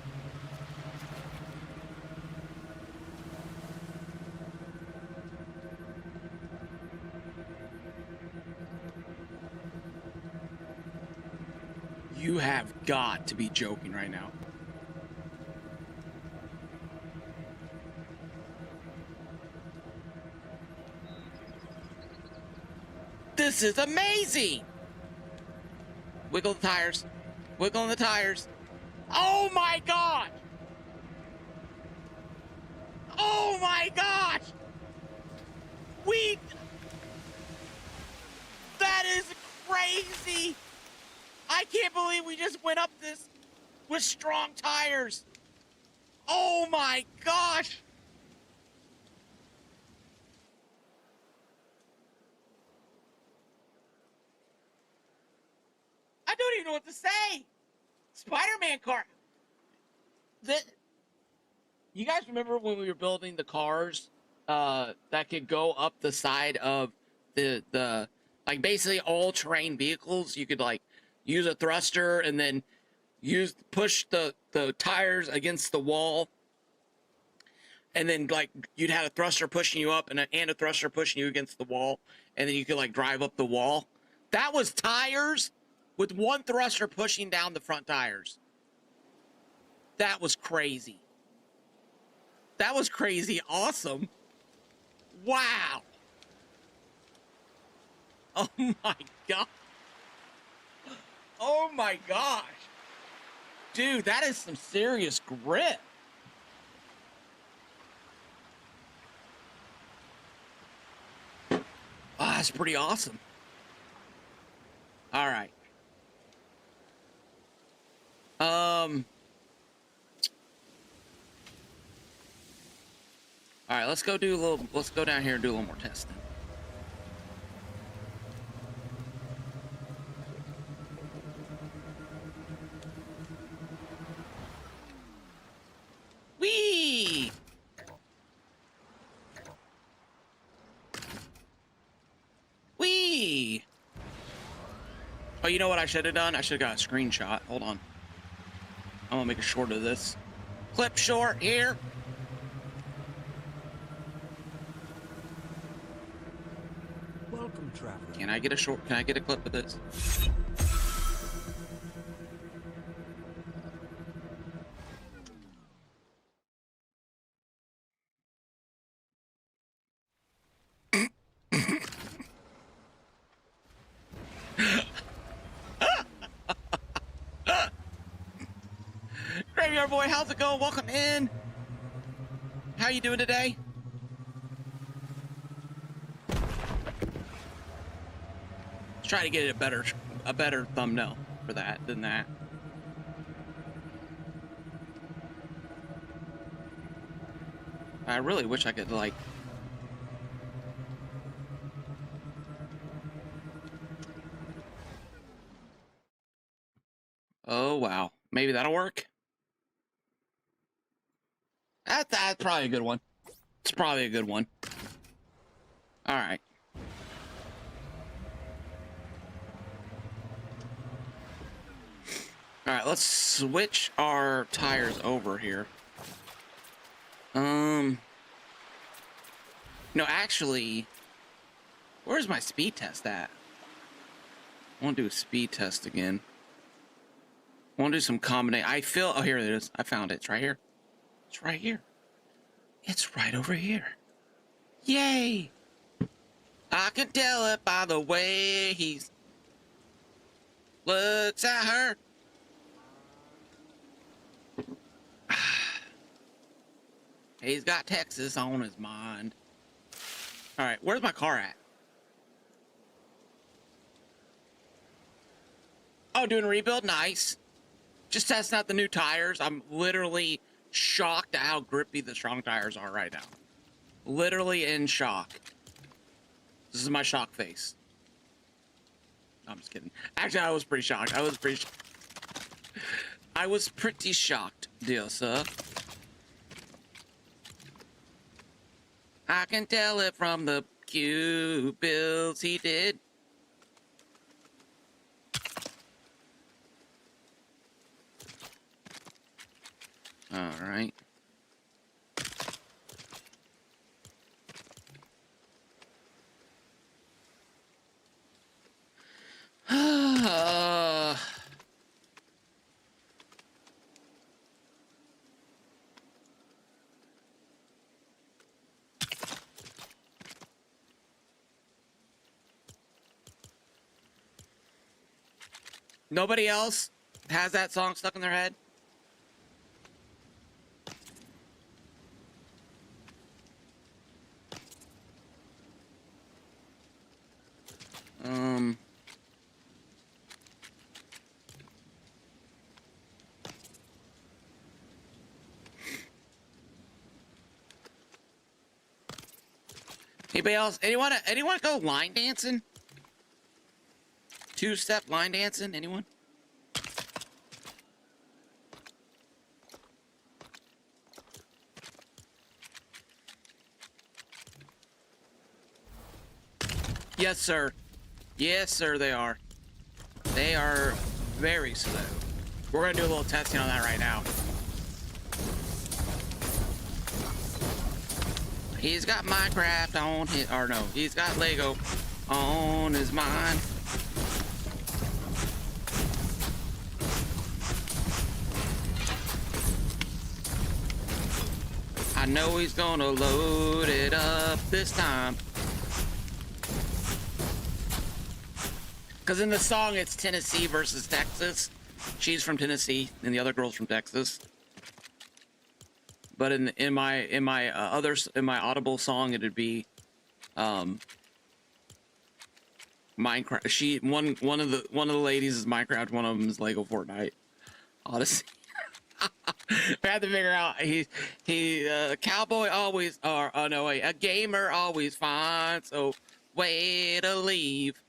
You have got to be joking right now. This is amazing. Wiggle the tires. Wiggling the tires. Oh my God. Oh my gosh. That is crazy. I can't believe we just went up this with strong tires. Oh my gosh. I don't even know what to say. Spider-Man car. You guys remember when we were building the cars that could go up the side of the like basically all terrain vehicles? You could like use a thruster and then push the tires against the wall, and then like you'd have a thruster pushing you up and a thruster pushing you against the wall, and then you could like drive up the wall. That was tires with one thruster pushing down the front tires. That was crazy. That was crazy awesome. Wow. Oh my God. Oh my gosh. Dude, that is some serious grip. Oh, that's pretty awesome. All right. All right, let's go down here and do a little more testing. Whee! Whee! Oh, you know what I should have done? I should have got a screenshot. Hold on. I'm gonna make a short of this. Clip short here. Welcome, traveler. Can I get a clip of this? Graveyard boy, how's it going? Welcome in. How you doing today? Let's try to get a better thumbnail for that than that. I really wish I could like. Oh wow. Maybe that'll work. That's probably a good one. It's probably a good one. All right. All right, let's switch our tires over here. No, actually, where's my speed test at? I want to do a speed test again. I want to do some combination. Oh, here it is. I found it. It's right here. It's right here. It's right over here. Yay! I can tell it by the way he looks at her. He's got Texas on his mind. All right, where's my car at? Oh, doing a rebuild? Nice. Just testing out the new tires. I'm literally shocked at how grippy the strong tires are right now. Literally in shock. This is my shock face. I'm just kidding. Actually, I was pretty shocked. I was pretty shocked, dear sir. I can tell it from the cute bills he did. All right. Nobody else has that song stuck in their head? Anybody else? Anyone go line dancing? Two-step line dancing? Anyone? Yes, sir. Yes, sir, they are. They are very slow. We're gonna do a little testing on that right now. He's got Minecraft on his, or no, he's got Lego on his mind. I know he's gonna load it up this time. Because in the song, it's Tennessee versus Texas. She's from Tennessee, and the other girl's from Texas. But in my Audible song, it'd be Minecraft. One of the ladies is Minecraft. One of them is Lego Fortnite. Odyssey. We had to figure out a cowboy always, or oh no wait, a gamer always finds a way to leave.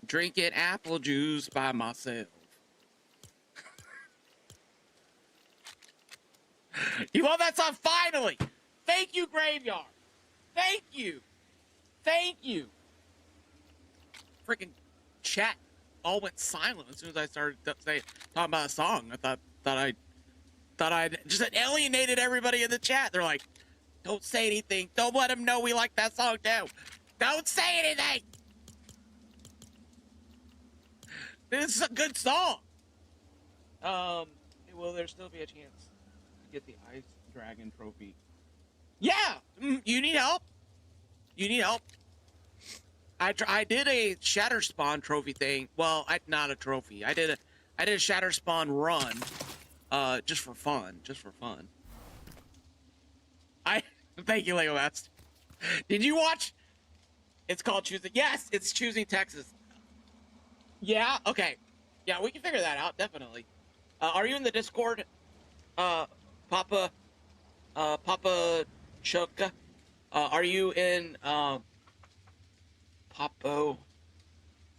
Drinking apple juice by myself. You love that song? Finally! Thank you, Graveyard! Thank you! Thank you! Freaking chat all went silent as soon as I started talking about a song. I thought I'd just alienated everybody in the chat. They're like, don't say anything. Don't let them know we like that song too. Don't say anything! This is a good song. Will there still be a chance to get the Ice Dragon trophy? Yeah. You need help? You need help? I did a Shatter Spawn trophy thing. Well, not a trophy. I did a Shatter Spawn run, just for fun. Just for fun. Thank you, Lego Master. Did you watch? It's called Choosing. Yes, it's Choosing Texas. Yeah, okay. Yeah, we can figure that out, definitely. Are you in the Discord, Papa Choka? Are you in, Papo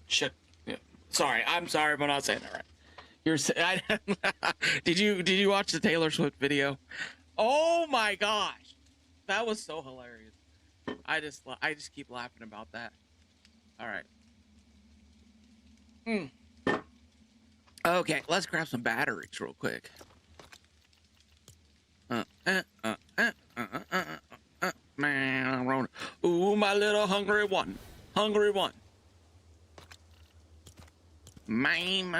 Choka? Yeah. Sorry, I'm sorry if I'm not saying that right. Did you watch the Taylor Swift video? Oh my gosh, that was so hilarious. I just keep laughing about that. All right. Okay, let's grab some batteries real quick. Man, ooh, my little hungry one. Hungry one. Mine.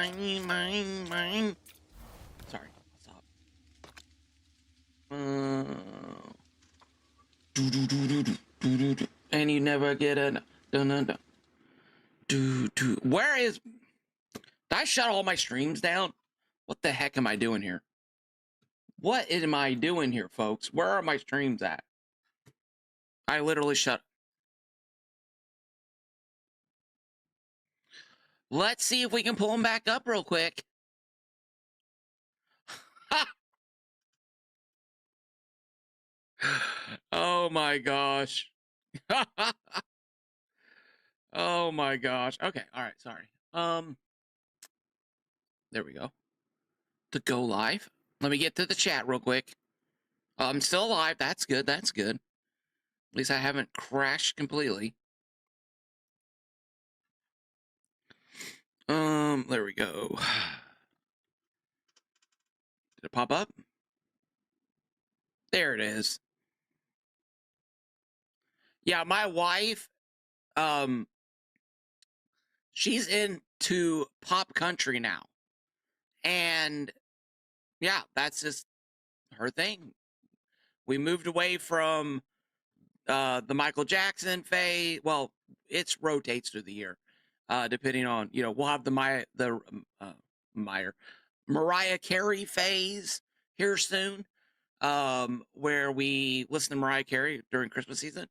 Sorry, stop. And you never get a dun. Where is? Did I shut all my streams down? What the heck am I doing here? What am I doing here, folks? Where are my streams at? I literally shut. Let's see if we can pull them back up real quick. Oh my gosh. Oh my gosh. Okay, all right, sorry. There we go. To go live. Let me get to the chat real quick. I'm still alive. That's good. That's good. At least I haven't crashed completely. There we go. Did it pop up? There it is. Yeah, my wife, she's into pop country now. And yeah, that's just her thing. We moved away from the Michael Jackson phase. Well, it rotates through the year, depending on, we'll have the Mariah Carey phase here soon, where we listen to Mariah Carey during Christmas season.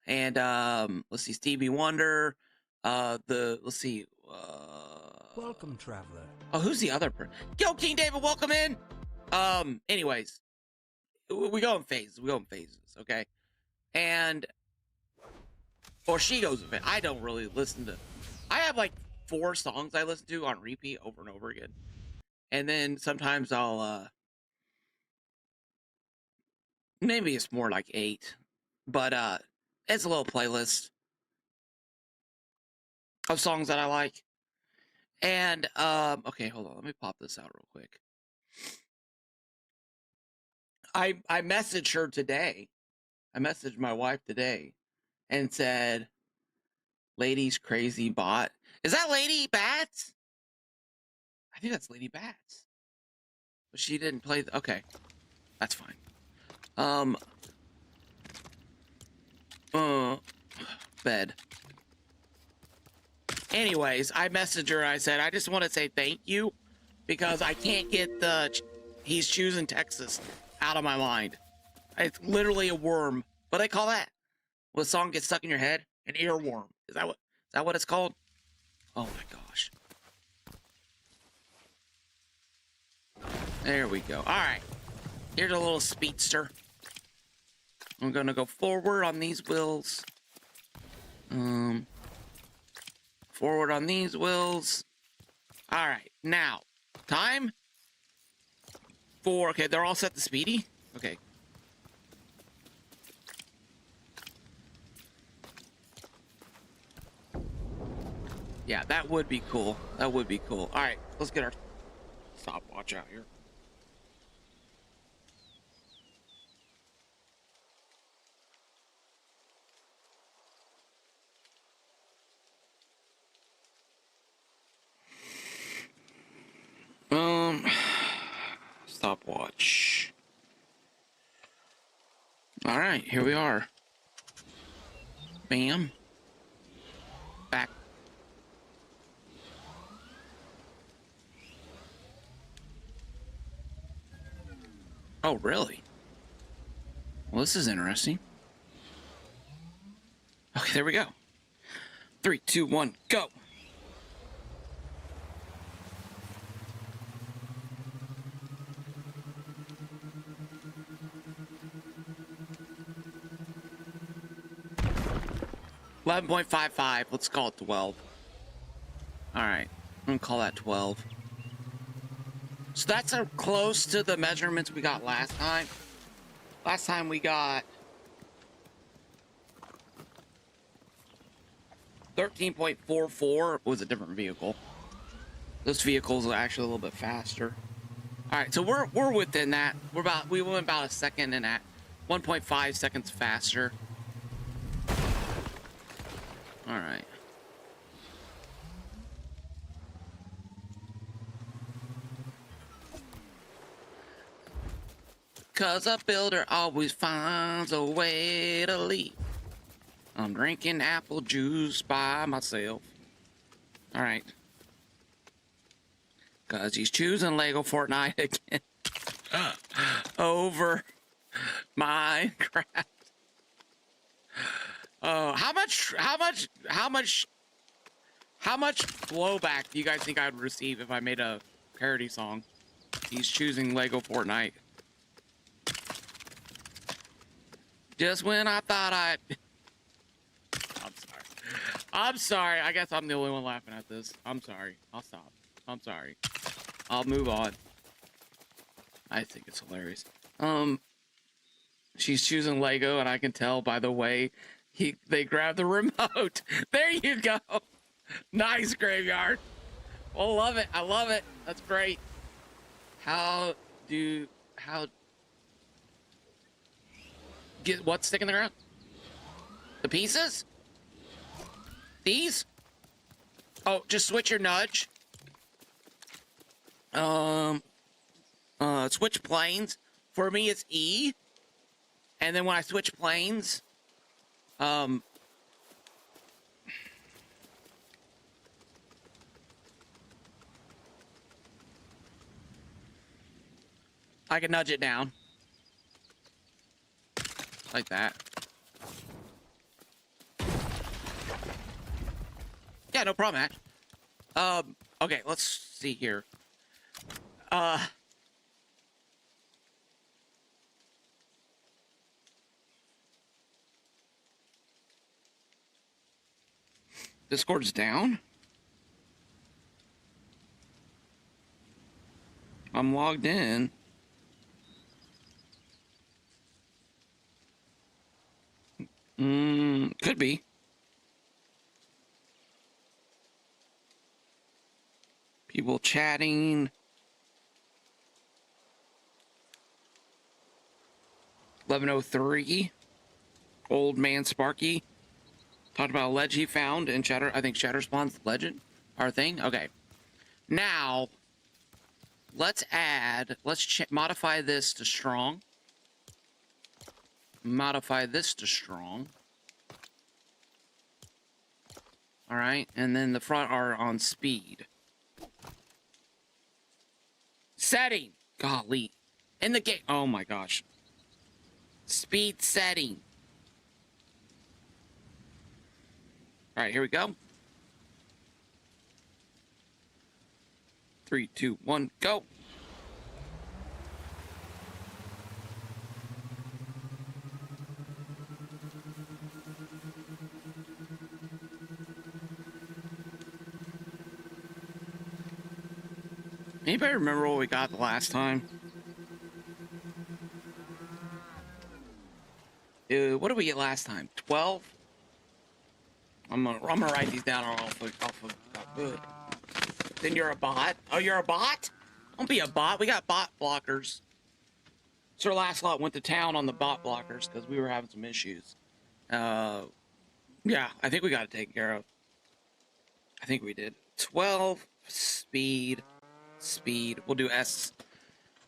And let's see, Stevie Wonder. Let's see. Welcome, traveler. Oh, who's the other person? Yo, King David, welcome in. Anyways, we go in phases. Okay. And or she goes in phases. I don't really listen to. I have like 4 songs I listen to on repeat over and over again, and then sometimes I'll maybe it's more like 8, but it's a little playlist of songs that I like. And okay, hold on, let me pop this out real quick. I messaged her today. I messaged my wife today and said, "Lady's crazy bot." Is that Lady Bats? I think that's Lady Bats. But she didn't play. Okay, that's fine. Bed. Anyways, I messaged her and I said, I just want to say thank you because I can't get the "he's choosing Texas" out of my mind. It's literally a worm. What do they call that? When a song gets stuck in your head? An earworm. Is that what it's called? Oh my gosh. There we go. All right. Here's a little speedster. I'm gonna go forward on these wheels. Forward on these wheels. All right, now time for. Okay, they're all set to Speedy. Okay. Yeah, that would be cool. That would be cool. All right, let's get our stopwatch out here. Stopwatch. All right, here we are. Bam. Back. Oh, really? Well, this is interesting. Okay, there we go. 3, 2, 1, go. $11.55. Let's call it 12. All right, I'm gonna call that 12. So that's close to the measurements we got last time. Last time we got 13.44 was a different vehicle. This vehicle's actually a little bit faster. All right, so we're within that. We went about a second and at 1.5 seconds faster. All right. Cause a builder always finds a way to leave. I'm drinking apple juice by myself. All right. Cause he's choosing Lego Fortnite again over Minecraft. Oh, how much blowback do you guys think I'd receive if I made a parody song? He's choosing Lego Fortnite. Just when I thought I'm sorry. I guess I'm the only one laughing at this. I'm sorry. I'll stop. I'm sorry. I'll move on. I think it's hilarious. She's choosing Lego, and I can tell by the way they grab the remote. There you go. Nice, Graveyard. Oh, love it. I love it. That's great. Get what's sticking in the ground? The pieces? These? Oh, just switch your nudge. Switch planes. For me, it's E. And then when I switch planes, I can nudge it down. Like that. Yeah, no problem, Ash. Okay, let's see here. Discord's down. I'm logged in. Could be. People chatting. 11:03. Old man Sparky talked about a ledge he found in Shatter. I think Shatter Spawn's legend, our thing. Okay. Now, let's modify this to strong. Modify this to strong. All right, and then the front are on speed. Setting. Golly. In the game. Oh my gosh. Speed setting. All right, here we go. 3, 2, 1, go. Anybody remember what we got the last time? What did we get last time? 12? I'm gonna write these down off of Then you're a bot? Oh, you're a bot? Don't be a bot. We got bot blockers. Sir Lancelot went to town on the bot blockers because we were having some issues. Yeah, I think we got it taken care of. I think we did. 12, speed. We'll do S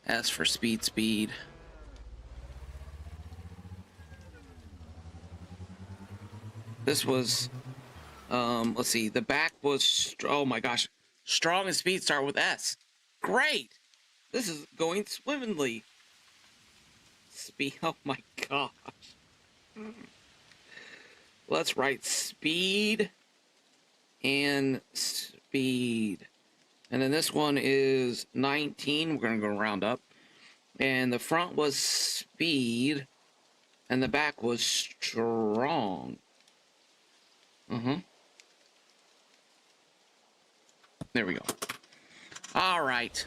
for speed. This was, let's see, the back was, oh my gosh, strong and speed start with S. Great. This is going swimmingly. Speed, oh my gosh. Let's write speed and speed. And then this one is 19. We're going to go round up. And the front was speed. And the back was strong. There we go. All right.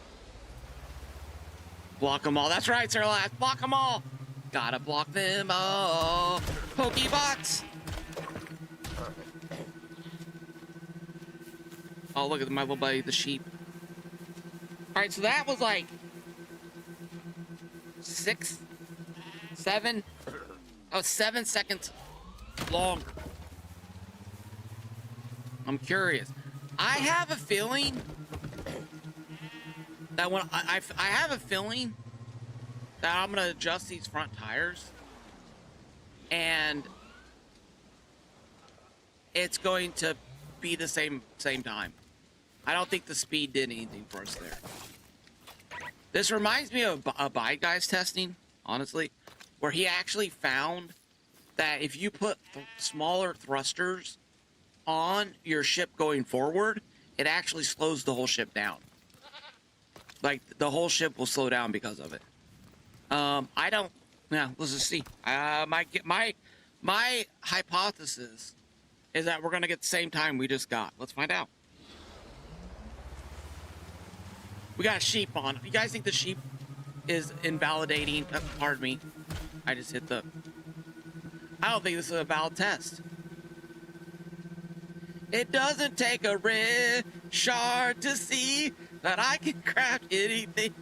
Block them all. That's right, Sir Last. Block them all. Gotta block them all. Pokebox. Oh, look at my little buddy, the sheep. All right, so that was like 6, 7. Oh, 7 seconds longer. I'm curious. I have a feeling that when I have a feeling that I'm gonna adjust these front tires, and it's going to be the same time. I don't think the speed did anything for us there. This reminds me of a Bide Guy's testing, honestly, where he actually found that if you put smaller thrusters on your ship going forward, it actually slows the whole ship down. Like, the whole ship will slow down because of it. I don't. Yeah, let's just see. My hypothesis is that we're gonna get the same time we just got. Let's find out. We got a sheep on. You guys think the sheep is invalidating? Pardon me. I just hit the. I don't think this is a valid test. It doesn't take a red shard to see that I can craft anything.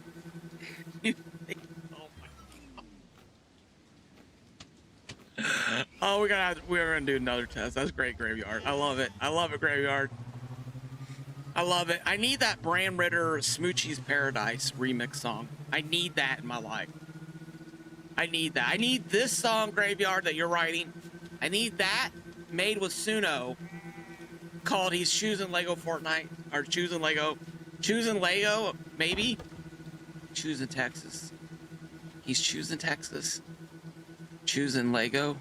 Oh, we're gonna do another test. That's great, Graveyard. I love it. I love it, Graveyard. I love it. I need that Bran Ritter Smoochie's Paradise remix song. I need that in my life. I need that. I need this song, Graveyard, that you're writing. I need that made with Suno, called He's Choosing Lego Fortnite, or Choosing Lego, maybe? Choosing Texas. He's choosing Texas. Choosing Lego.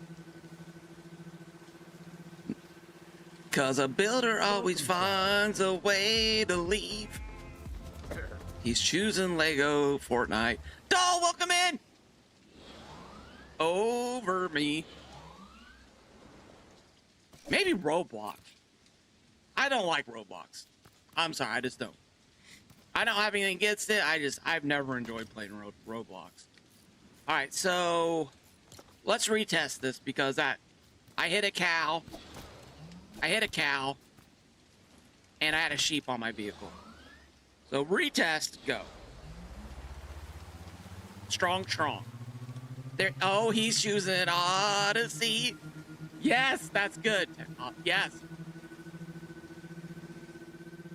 Cause a builder always finds a way to leave. He's choosing Lego Fortnite. Doll, welcome in! Over me. Maybe Roblox. I don't like Roblox. I'm sorry, I just don't. I don't have anything against it. I've never enjoyed playing Roblox. Alright, so let's retest this because I hit a cow. And I had a sheep on my vehicle. So retest, go. Strong. There. Oh, he's choosing Odyssey. Yes, that's good. Yes.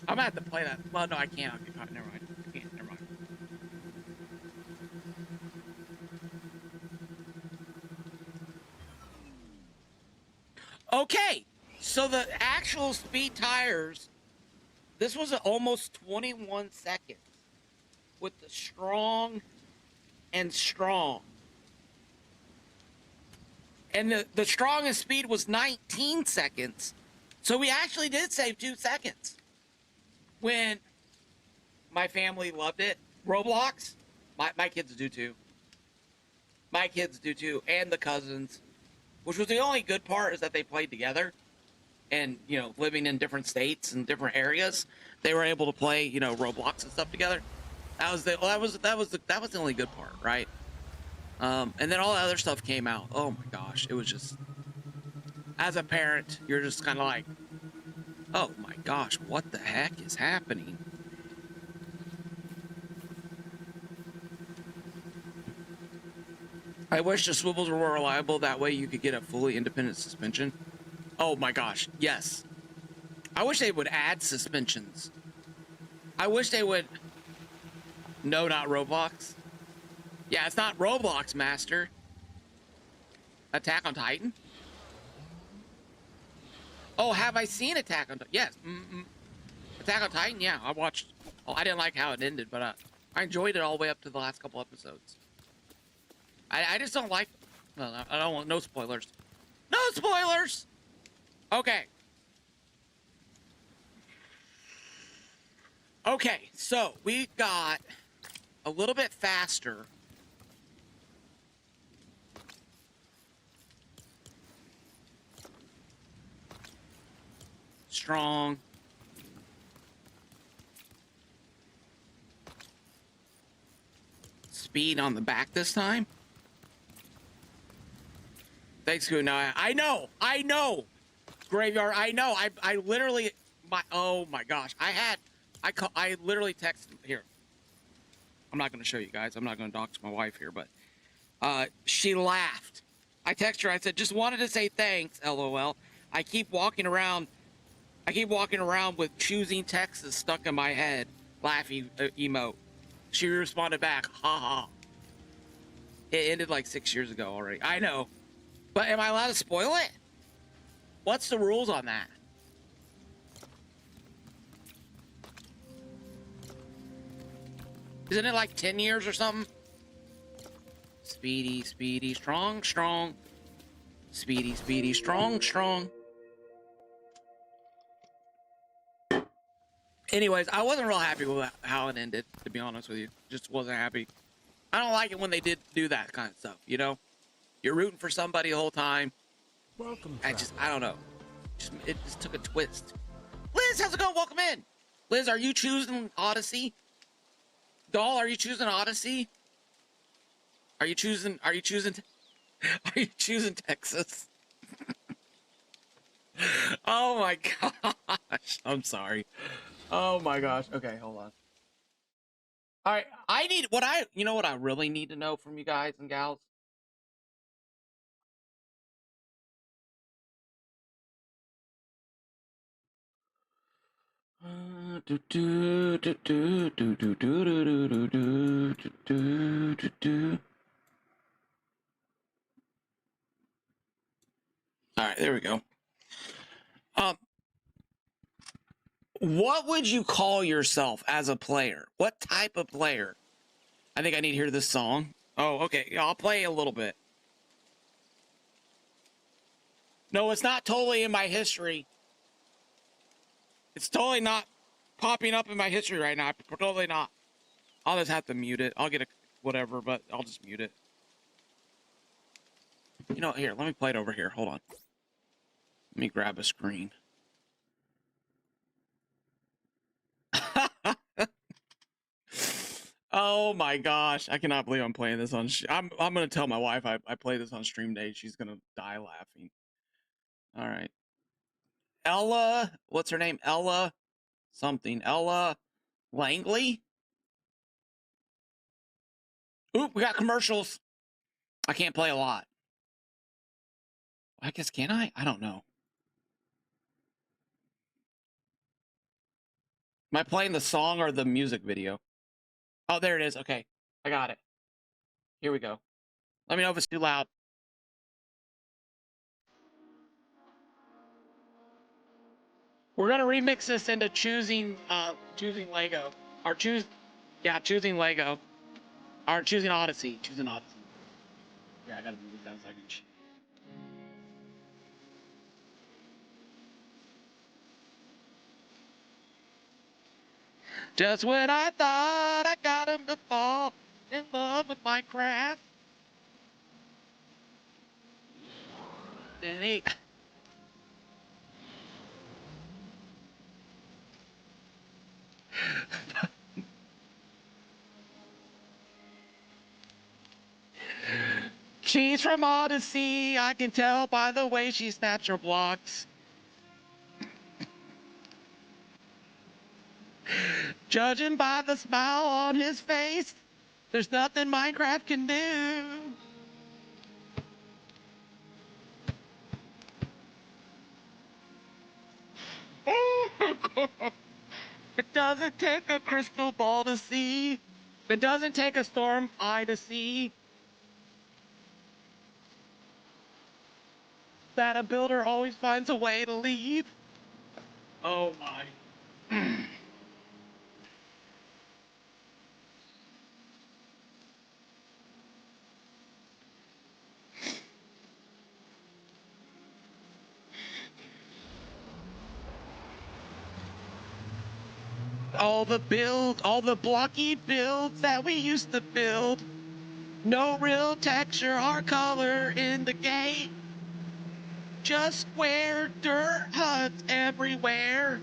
I'm gonna have to play that. Well, no, I can't. Never mind. I can't. Never mind. Okay. So the actual speed tires, this was almost 21 seconds with the strong and strong. And the strongest speed was 19 seconds. So we actually did save 2 seconds. When my family loved it. Roblox, my kids do too. My kids do too, and the cousins. Which was the only good part, is that they played together. And, you know, living in different states and different areas, they were able to play, you know, Roblox and stuff together. That was the only good part, right? And then all the other stuff came out. Oh my gosh, it was just, as a parent, you're just kind of like, oh my gosh, what the heck is happening? I wish the swivels were more reliable. That way you could get a fully independent suspension. Oh my gosh, yes. I wish they would add suspensions. I wish they would. No, not Roblox. Yeah, it's not Roblox, Master. Attack on Titan? Oh, have I seen Attack on Titan? Yes. Attack on Titan? Yeah, I watched. Oh, I didn't like how it ended, but I enjoyed it all the way up to the last couple episodes. I just don't like. Well, I don't want no spoilers. No spoilers. Okay. Okay, so we got a little bit faster. Strong. speed on the back this time. Thanks, Kunai. I know. Graveyard, I know. I literally, oh my gosh. I literally texted him. Here. I'm not going to show you guys. I'm not going to dox my wife here, but she laughed. I texted her. I said, just wanted to say thanks, LOL. I keep walking around with choosing Texas stuck in my head. Laughy emote. She responded back, haha. It ended like 6 years ago already. I know. But am I allowed to spoil it? What's the rules on that? Isn't it like 10 years or something? Speedy, Speedy, strong, strong. Speedy, Speedy, strong, strong. Anyways, I wasn't real happy with how it ended, to be honest with you. Just wasn't happy. I don't like it when they do that kind of stuff, you know? You're rooting for somebody the whole time. Welcome, I don't know. It just took a twist. Liz, how's it going? Welcome in. Liz, are you choosing Odyssey? Doll, are you choosing Odyssey? Are you choosing Texas? Oh my gosh. I'm sorry. Oh my gosh. Okay, hold on. All right, you know what I really need to know from you guys and gals? All right, there we go. What would you call yourself as a player? What type of player? I think I need to hear this song. Oh, okay. Yeah, I'll play a little bit. No, it's not totally in my history. It's totally not popping up in my history right now. Totally not. I'll just have to mute it. I'll get a whatever, but I'll just mute it. You know, here, let me play it over here. Hold on. Let me grab a screen. Oh my gosh. I cannot believe I'm playing this on... I'm going to tell my wife I play this on stream day. She's going to die laughing. All right. Ella, what's her name? Ella something. Ella Langley? Oop, we got commercials. I can't play a lot. I guess, can I? I don't know. Am I playing the song or the music video? Oh, there it is. Okay, I got it. Here we go. Let me know if it's too loud. We're gonna remix this into choosing Lego. Or choosing Lego. Or choosing Odyssey. Choosing Odyssey. Yeah, I gotta move this down a second. Just when I thought I got him to fall in love with Minecraft. Then he... She's from Odyssey, I can tell by the way she snaps her blocks. Judging by the smile on his face, there's nothing Minecraft can do. It doesn't take a crystal ball to see. It doesn't take a storm eye to see that a builder always finds a way to leave. Oh my. All the blocky builds that we used to build. No real texture or color in the game. Just square dirt huts everywhere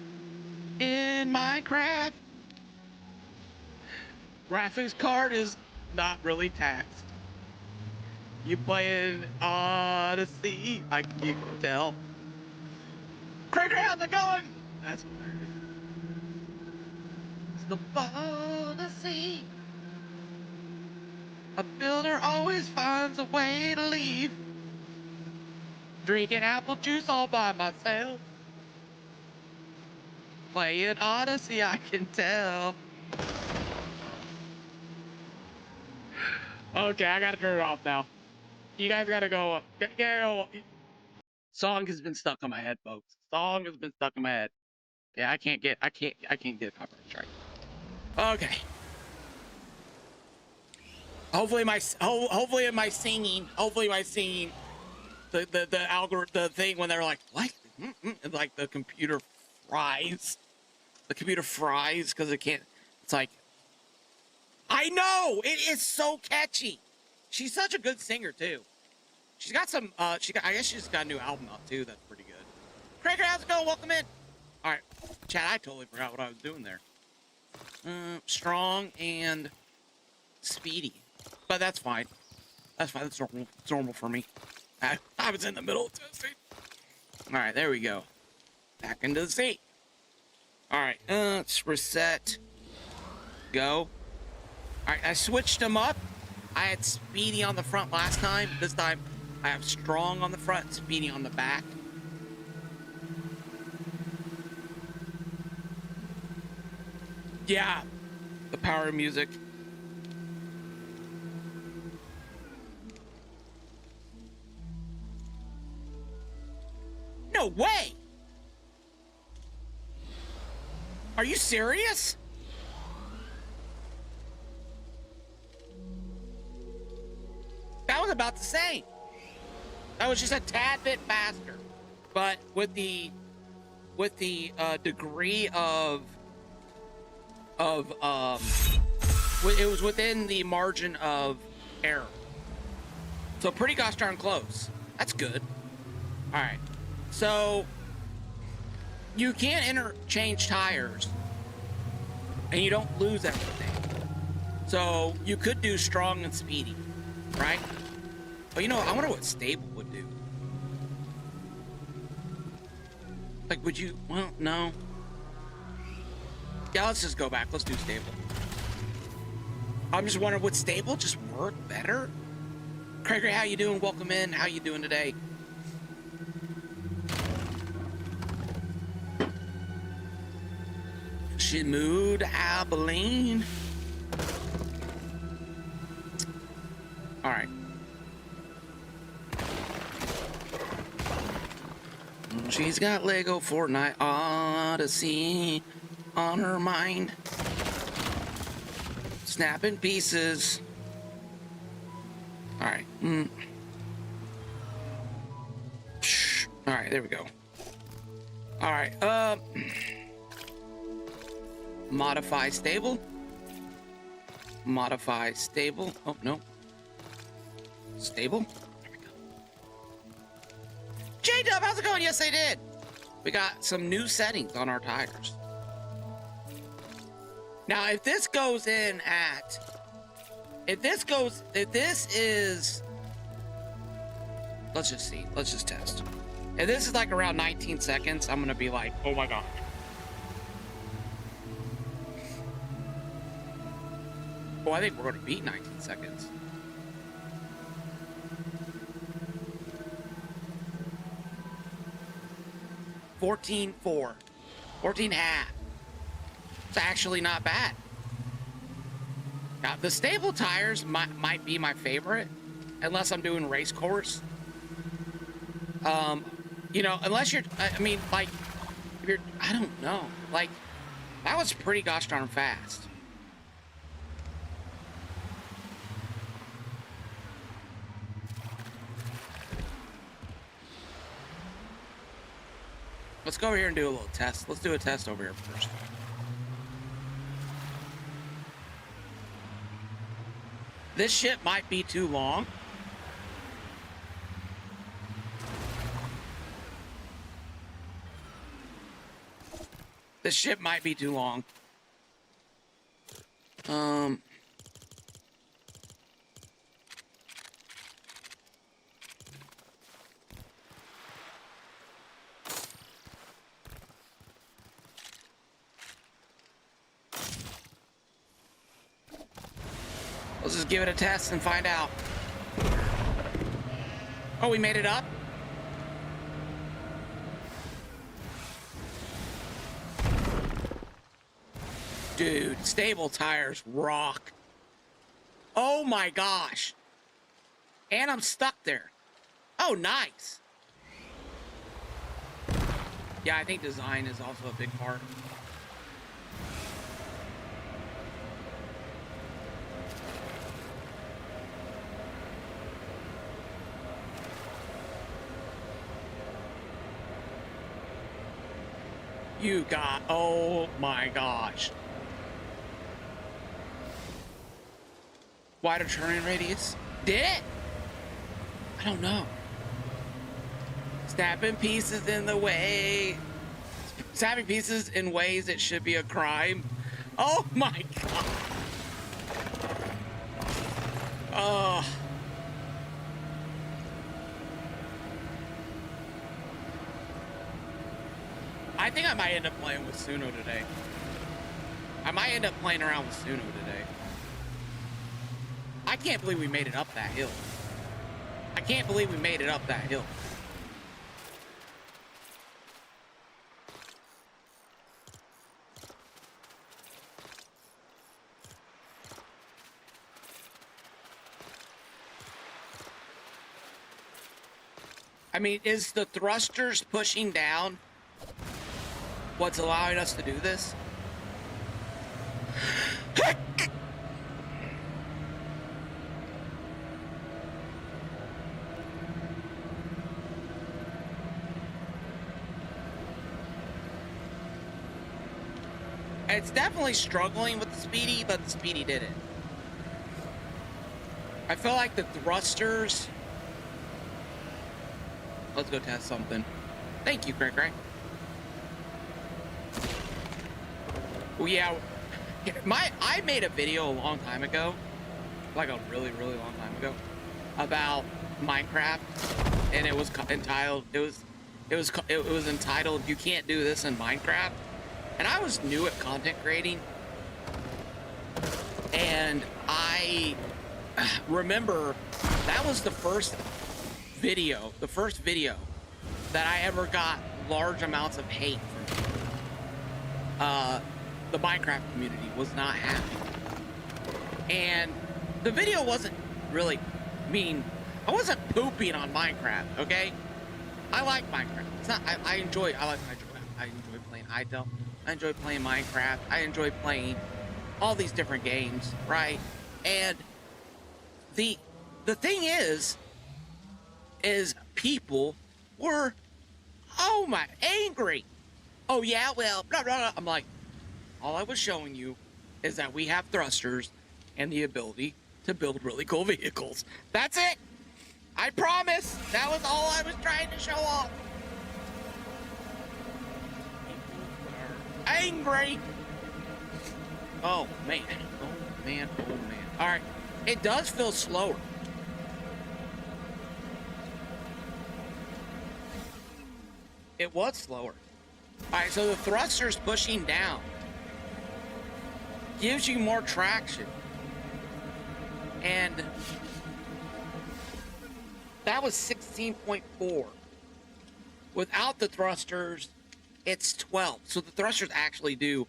in Minecraft. Graphics card is not really taxed. You playing Odyssey? You can tell. Cracker, how's it going? That's hilarious. It's the Odyssey. A builder always finds a way to leave. Drinking apple juice all by myself. Playing Odyssey, I can tell. Okay, I gotta turn it off now. You guys gotta go. Song has been stuck in my head, folks. Song has been stuck in my head. Yeah, I can't get a copyright strike. Okay. Hopefully my singing, the algorithm, the thing when they're like, what? And like the computer fries. The computer fries because it can't. It's like, I know it is so catchy. She's such a good singer too. She's got some. I guess she's got a new album out too. That's pretty good. Cracker, how's it going? Welcome in. All right, Chad. I totally forgot what I was doing there. Strong and Speedy, but that's fine. That's fine. That's normal. It's normal for me. I was in the middle of testing. All right, there we go. Back into the seat. All right, let's reset. Go. All right, I switched them up. I had Speedy on the front last time. This time, I have Strong on the front, Speedy on the back. Yeah, the power of music. No way! Are you serious? That was about the same. That was just a tad bit faster, but with the degree of it was within the margin of error. So pretty gosh darn close. That's good. All right. So you can't interchange tires and you don't lose everything. So you could do Strong and Speedy, right? But you know, I wonder what Stable would do. Like, would you? Well, no. Yeah, let's just go back. Let's do Stable. I'm just wondering, would Stable just work better? Craig, how you doing? Welcome in. How you doing today? She moved Abilene. All right. She's got Lego Fortnite Odyssey on her mind. Snapping pieces. All right. All right, there we go. All right. Modify stable. Modify stable. Oh, no. Stable. There we go. J-Dub, how's it going? Yes, I did. We got some new settings on our tires. Now, if this goes in at... If this is... Let's just see. Let's just test. If this is like around 19 seconds, I'm going to be like, oh my God. Oh, I think we're going to beat 19 seconds. $14.4. 14.5. It's actually not bad. Now, the stable tires might be my favorite, unless I'm doing race course. You know, unless you're, I mean, like, if you're, I don't know. Like, that was pretty gosh darn fast. Let's go over here and do a little test. Let's do a test over here first. This shit might be too long. This shit might be too long. Let's just give it a test and find out. Oh, we made it up? Dude, stable tires rock. Oh my gosh. And I'm stuck there. Oh, nice. Yeah, I think design is also a big part. You got, oh my gosh. Wider turning radius? Did it? I don't know. Snapping pieces in the way. Snapping pieces in ways it should be a crime. Oh my god. Oh. I think I might end up playing with Suno today. I might end up playing around with Suno today. I can't believe we made it up that hill. I can't believe we made it up that hill. I mean, is the thrusters pushing down what's allowing us to do this? It's definitely struggling with the Speedy, but the Speedy did it. I feel like the thrusters... Let's go test something. Thank you, Craig. Well, yeah, I made a video a long time ago, like a really, really long time ago, about Minecraft, and it was entitled. It was entitled "You Can't Do This in Minecraft," and I was new at content creating, and I remember that was the first video that I ever got large amounts of hate from. The Minecraft community was not happy, and the video wasn't really I wasn't pooping on Minecraft. Okay, I like Minecraft. It's not. I enjoy playing Hytale. I enjoy playing Minecraft. I enjoy playing all these different games, right? And the thing is people were, oh my, angry. Oh yeah, well, blah blah blah. I'm like, all I was showing you is that we have thrusters and the ability to build really cool vehicles. That's it. I promise. That was all I was trying to show off. People are angry. Oh man. Oh man. Oh man. All right. It does feel slower. It was slower. All right. So the thruster's pushing down. Gives you more traction, and that was 16.4. Without the thrusters, it's 12. So the thrusters actually do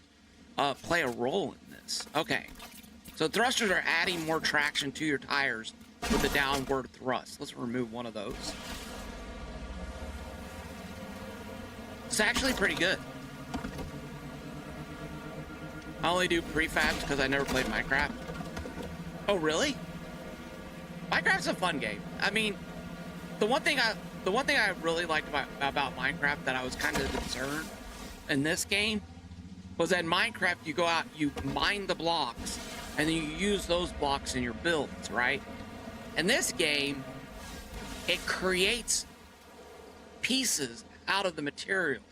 play a role in this. Okay, so thrusters are adding more traction to your tires with the downward thrust. Let's remove one of those. It's actually pretty good. I only do prefabs because I never played Minecraft. Oh, really? Minecraft's a fun game. I mean, the one thing I really liked about Minecraft that I was kind of concerned in this game was that in Minecraft you go out, you mine the blocks, and then you use those blocks in your builds, right? In this game, it creates pieces out of the materials.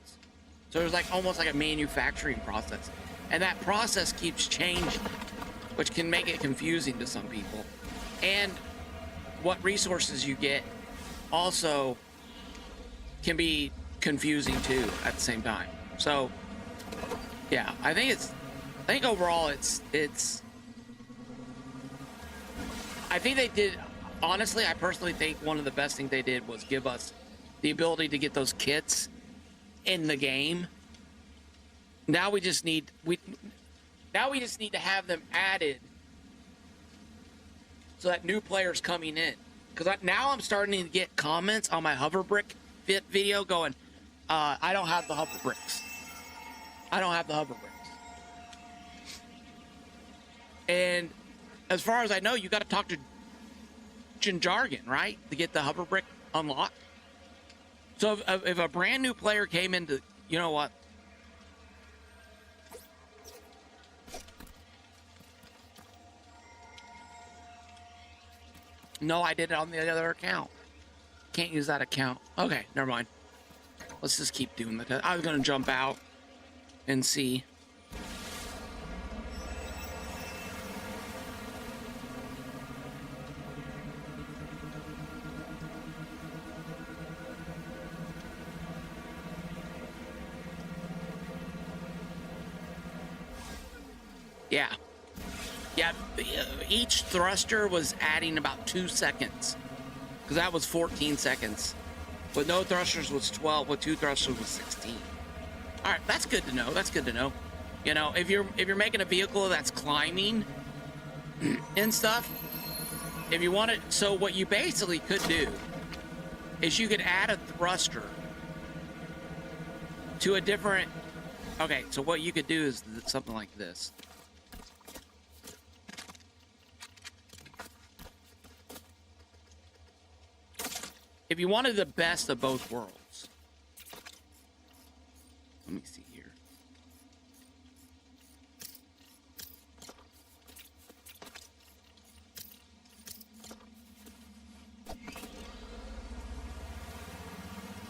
So there's like almost like a manufacturing process. And that process keeps changing, which can make it confusing to some people. And what resources you get also can be confusing too at the same time. So yeah, I think overall it's I think they did. Honestly, I personally think one of the best things they did was give us the ability to get those kits in the game. Now we just need to have them added so that new players coming in. Because now I'm starting to get comments on my hover brick fit video going, I don't have the hover bricks. I don't have the hover bricks. And as far as I know, you got to talk to Jargon, right? To get the hover brick unlocked. So if a brand new player came into, you know what? No, I did it on the other account. Can't use that account. Okay, never mind. Let's just keep doing the test. I was going to jump out and see. Yeah. Yeah, each thruster was adding about 2 seconds. Because that was 14 seconds. With no thrusters was 12, with 2 thrusters was 16. Alright, that's good to know. That's good to know. You know, if you're making a vehicle that's climbing and stuff, if you want it, so what you basically could do is you could add a thruster to a different. Okay, so what you could do is something like this. If you wanted the best of both worlds, let me see here.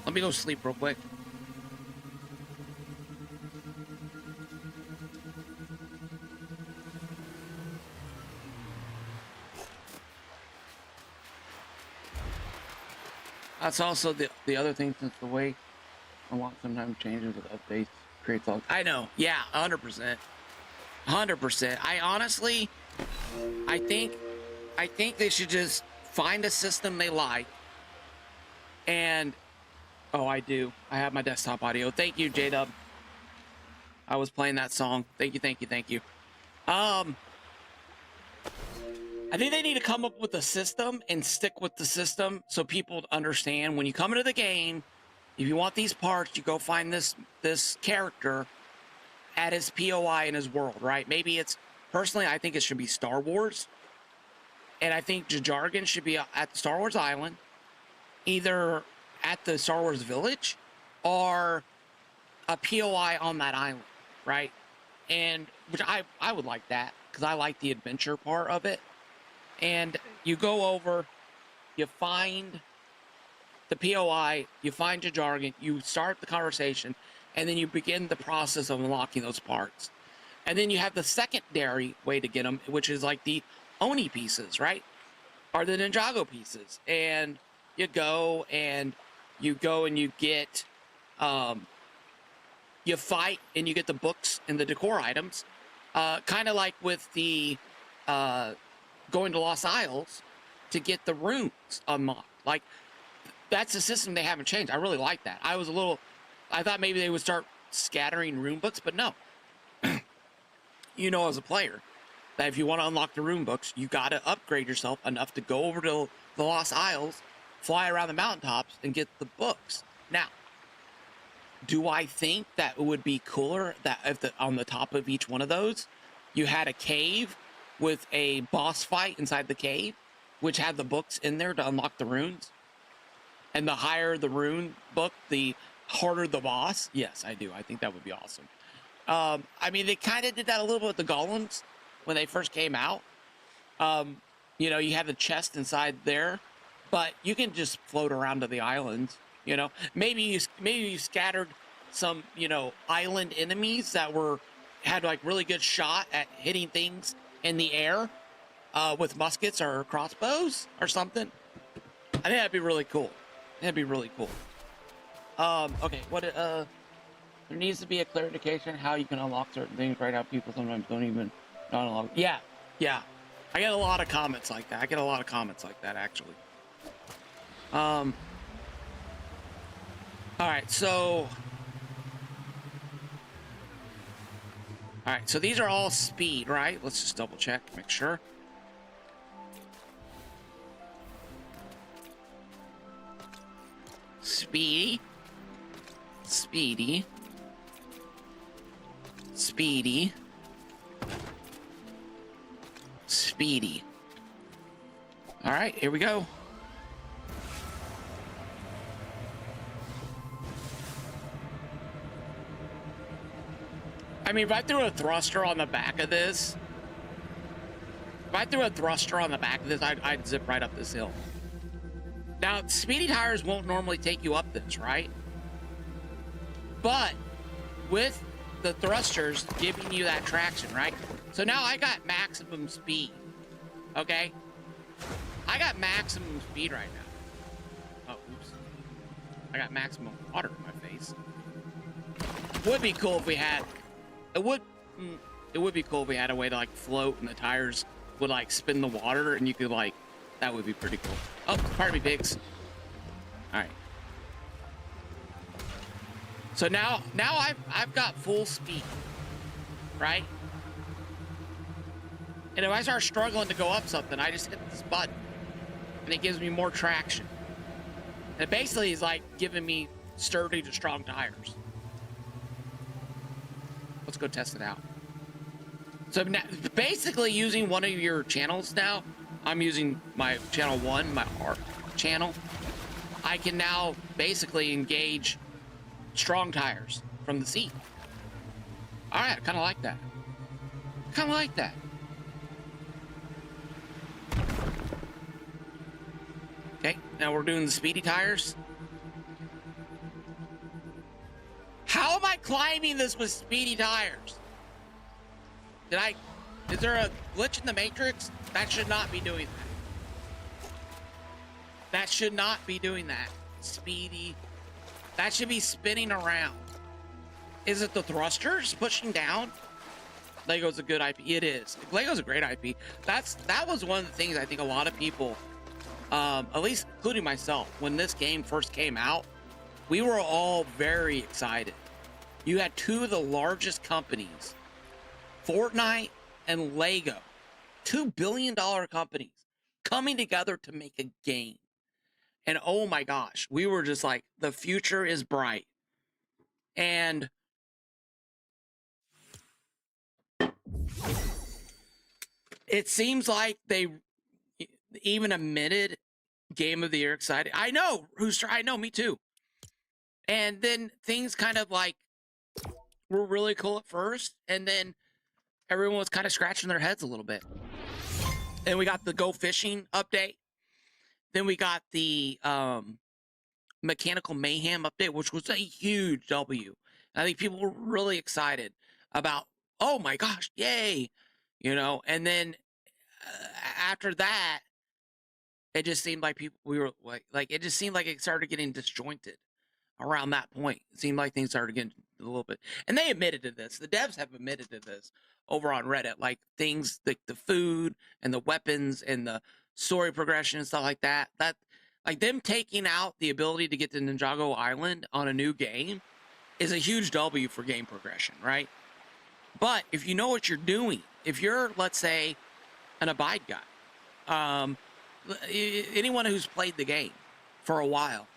Let me go sleep real quick. That's also the other thing, since the way a lot sometimes changes with updates, creates all. I know, yeah, 100%, 100%. I honestly, I think they should just find a system they like. And oh, I do. I have my desktop audio. Thank you, J-Dub. I was playing that song. Thank you, thank you, thank you. I think they need to come up with a system and stick with the system so people understand when you come into the game, if you want these parts, you go find this character at his POI in his world, right? Maybe it's, personally, I think it should be Star Wars. And I think Jargon should be at the Star Wars Island, either at the Star Wars Village or a POI on that island, right? And which I would like that because I like the adventure part of it. And you go over, you find the POI, you find your jargon, you start the conversation, and then you begin the process of unlocking those parts. And then you have the secondary way to get them, which is like the Oni pieces, right? Or the Ninjago pieces. And you go and you get, you fight and you get the books and the decor items. Kind of like with the, going to Lost Isles to get the runes unlocked. Like, that's a system they haven't changed. I really like that. I thought maybe they would start scattering rune books, but no. You know, as a player, that if you want to unlock the rune books, you got to upgrade yourself enough to go over to the Lost Isles, fly around the mountaintops, and get the books. Now, do I think that it would be cooler that if on the top of each one of those, you had a cave with a boss fight inside the cave, which had the books in there to unlock the runes? And the higher the rune book, the harder the boss? Yes, I do. I think that would be awesome. I mean, they kind of did that a little bit with the golems when they first came out. You know, you have the chest inside there, but you can just float around to the islands. You know, maybe you scattered some, you know, island enemies that had like really good shot at hitting things in the air with muskets or crossbows or something. I think that'd be really cool. That'd be really cool. Okay, there needs to be a clarification how you can unlock certain things. Right now, people sometimes don't even unlock. Yeah. I get a lot of comments like that. Actually. All right, so these are all speed, right? Let's just double check, make sure. Speedy. Speedy. Speedy. Speedy. All right, here we go. I mean, if I threw a thruster on the back of this, I'd zip right up this hill. Now, speedy tires won't normally take you up this, right? But with the thrusters giving you that traction, right? So now I got maximum speed, okay? I got maximum speed right now. Oh, oops. I got maximum water in my face. Would be cool if we had... It would be cool if we had a way to like float and the tires would like spin the water and you could like, that would be pretty cool. Oh, pardon me, pigs. All right. So now I've got full speed, right? And if I start struggling to go up something, I just hit this button and it gives me more traction. And it basically is like giving me sturdy to strong tires. Let's go test it out. So now, basically using one of your channels now, I'm using my channel 1, my art channel. I can now basically engage strong tires from the seat. All right, I kind of like that. Okay, now we're doing the speedy tires. How am I climbing this with speedy tires? Is there a glitch in the matrix? That should not be doing that. Speedy. That should be spinning around. Is it the thrusters pushing down? Lego's a good IP. It is. Lego's a great IP. That was one of the things I think a lot of people, at least including myself, when this game first came out, we were all very excited. You had two of the largest companies, Fortnite and Lego, $2 billion companies coming together to make a game. And oh my gosh, we were just like, the future is bright. And it seems like they even admitted Game of the Year excited. I know, Rooster, I know, me too. And then things kind of like were really cool at first, and then everyone was kind of scratching their heads a little bit. And we got the Go Fishing update. Then we got the Mechanical Mayhem update, which was a huge W. I think people were really excited about, oh my gosh, yay, you know. And then after that, it just seemed like it just seemed like it started getting disjointed around that point. It seemed like things started getting a little bit, and they admitted to this. The devs have admitted to this over on Reddit, like things like the food and the weapons and the story progression and stuff like that. That, like, them taking out the ability to get to Ninjago Island on a new game is a huge W for game progression, right? But if you know what you're doing, if you're, let's say, an Abide guy, anyone who's played the game for a while,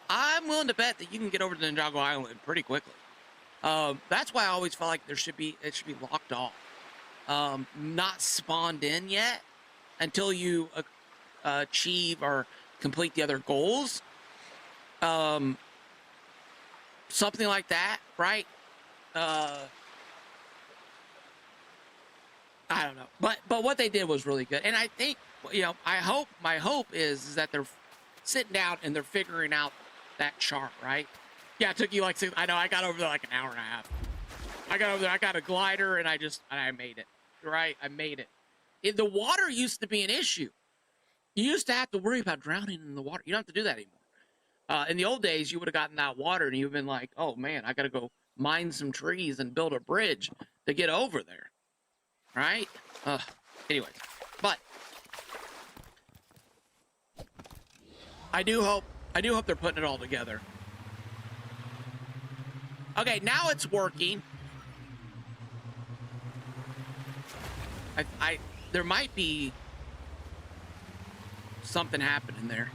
I'm willing to bet that you can get over to Ninjago Island pretty quickly. That's why I always felt like it should be locked off, not spawned in yet until you achieve or complete the other goals. Something like that, right? I don't know, but what they did was really good, and I think, you know, my hope is that they're sitting down and they're figuring out that chart, right? Yeah, it took you like 6. I know, I got over there like an hour and a half. I got over there, I got a glider, and I made it, right? I made it. The water used to be an issue. You used to have to worry about drowning in the water. You don't have to do that anymore. In the old days, you would have gotten that water, and you've been like, oh man, I got to go mine some trees and build a bridge to get over there, right? Anyways, but I do hope they're putting it all together. Okay, now it's working. There might be something happening there.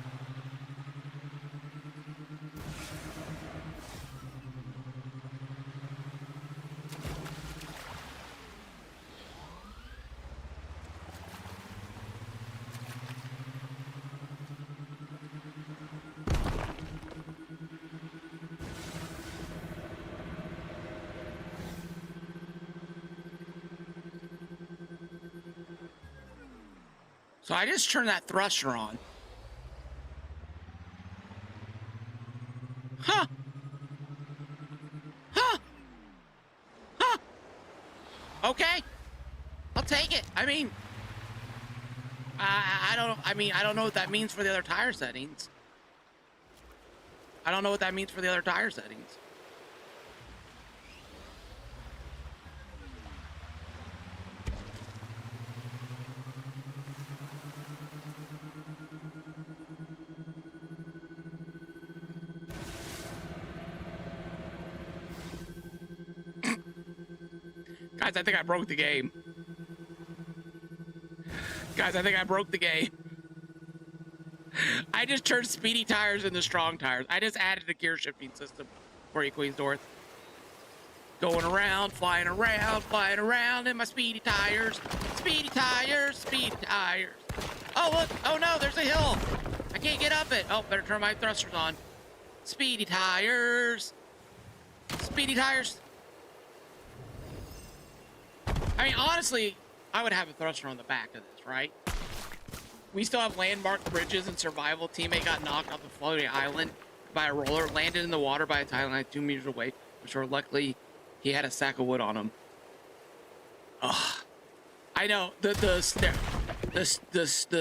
So I just turned that thruster on. Huh. Huh. Huh. Okay. I'll take it. I mean, I don't know what that means for the other tire settings. I don't know what that means for the other tire settings. Guys, I think I broke the game. Guys, I think I broke the game. I just turned speedy tires into strong tires. I just added a gear shifting system for you, Queensdorf. Going around, flying around in my speedy tires. Speedy tires, speedy tires. Oh, look. Oh, no, there's a hill. I can't get up it. Oh, better turn my thrusters on. Speedy tires. Speedy tires. I mean, honestly, I would have a thruster on the back of this, right? We still have landmark bridges and survival. Teammate got knocked off the floating island by a roller, landed in the water by a tide line 2 meters away, which were luckily he had a sack of wood on him. Ugh. I know the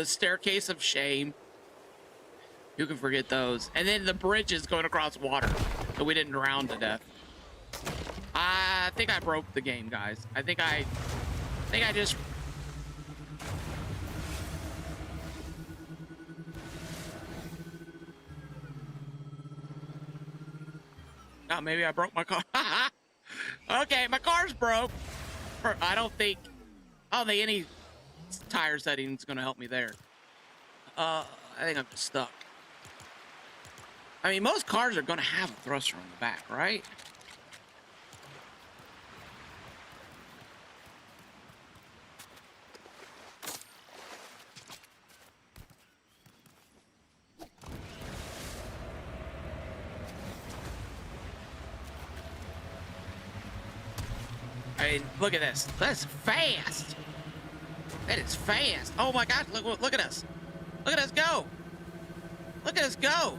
staircase of shame. Who can forget those? And then the bridges going across water, so we didn't drown to death. I think I broke the game, guys. I think I just. Oh, maybe I broke my car. Okay, my car's broke. I don't think any tire setting is gonna help me there. I think I'm just stuck. I mean, most cars are gonna have a thruster on the back, right? I mean, look at this. That's fast. That is fast. Oh my gosh, look at us. Look at us go. Look at us go.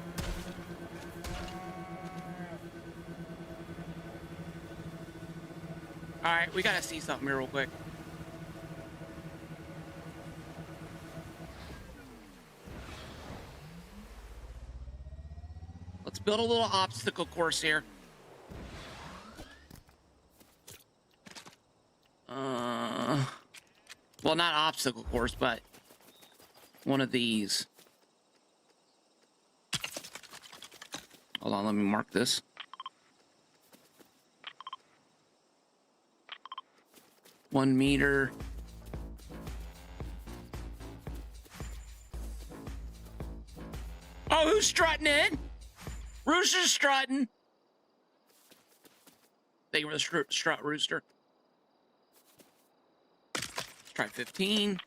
All right, we gotta see something here real quick. Let's build a little obstacle course here. Well, not obstacle course, but one of these. Hold on, let me mark this. One meter. Oh, who's strutting in? Rooster's strutting. Thank you for the strut, Rooster. Let's try 15.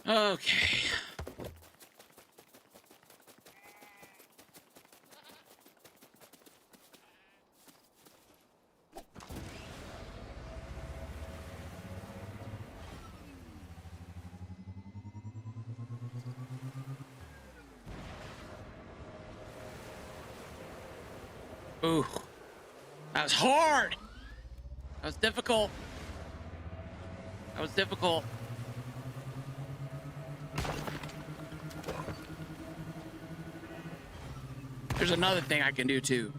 Okay. Ooh. That was hard. That was difficult. That was difficult. There's another thing I can do too.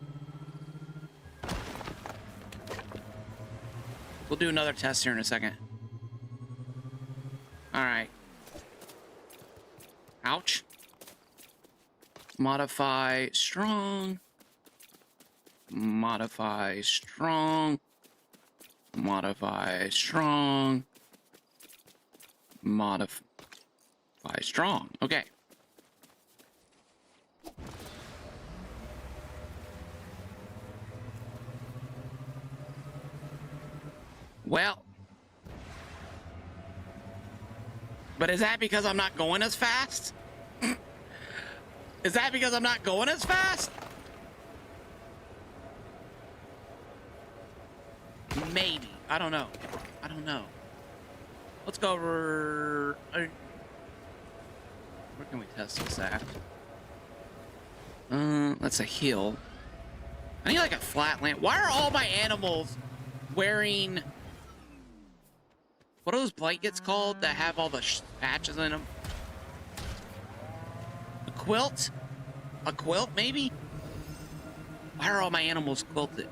We'll do another test here in a second. All right. Ouch. Modify strong. Modify strong. Modify strong. Modify strong. Okay. Well. But is that because I'm not going as fast? Is that because I'm not going as fast? Maybe. I don't know. I don't know. Let's go over... Where can we test this at? That's a hill. I need like a flat land. Why are all my animals wearing... What are those blankets called that have all the patches in them? A quilt? A quilt, maybe? Why are all my animals quilted?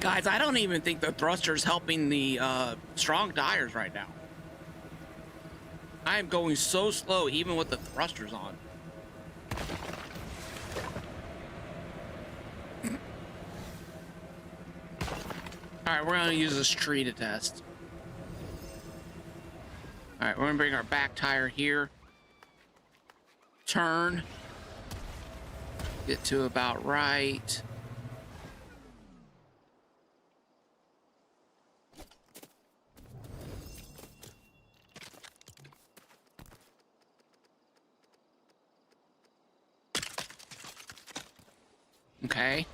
Guys, I don't even think the thruster's helping the strong tires right now. I am going so slow even with the thrusters on. Alright, we're gonna use this tree to test. Alright, we're gonna bring our back tire here. Turn. Get to about right. Okay.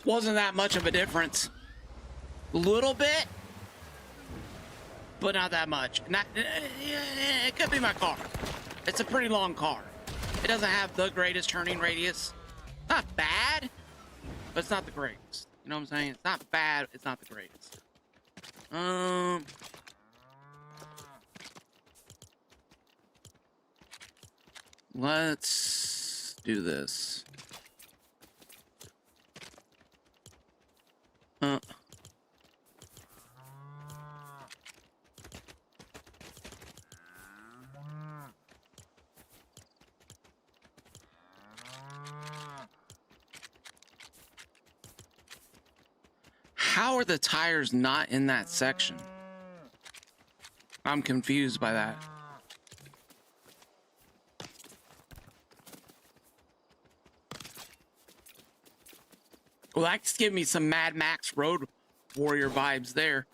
Wasn't that much of a difference. A little bit, but not that much. Not, it could be my car. It's a pretty long car. It doesn't have the greatest turning radius. Not bad, but it's not the greatest. You know what I'm saying? It's not bad. It's not the greatest. Let's do this. How are the tires not in that section? I'm confused by that. Well, that's giving me some Mad Max Road Warrior vibes there.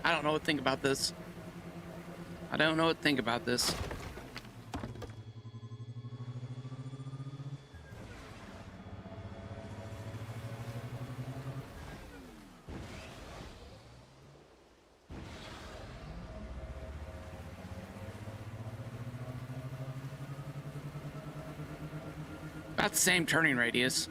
I don't know what to think about this. I don't know what to think about this. About the same turning radius.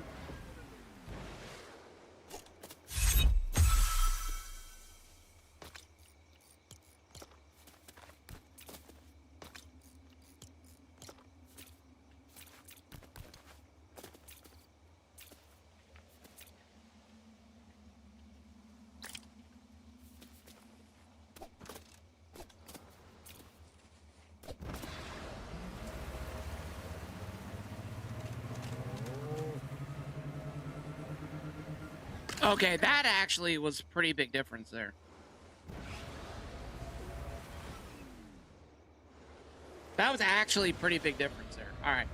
Okay, that actually was a pretty big difference there. That was actually a pretty big difference there. All right.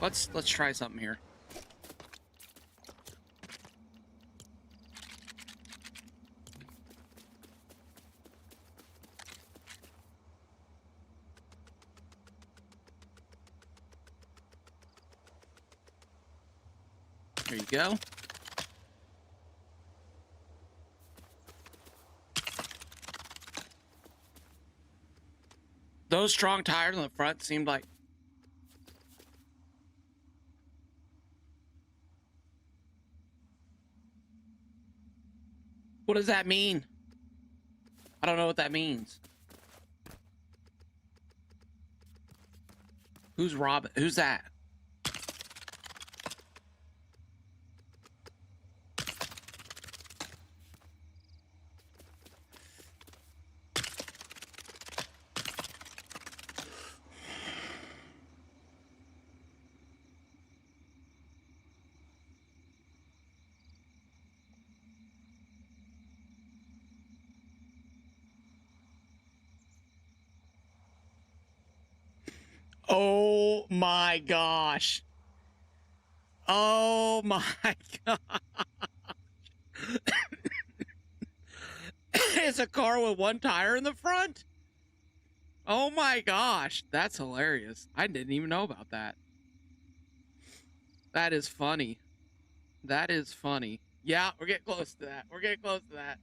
Let's try something here. There you go. Those strong tires on the front seemed like... What does that mean? I don't know what that means. Who's Robin? Who's that? Oh my gosh. Oh my god. It's a car with one tire in the front? Oh my gosh. That's hilarious. I didn't even know about that. That is funny. That is funny. Yeah, we're getting close to that. We're getting close to that.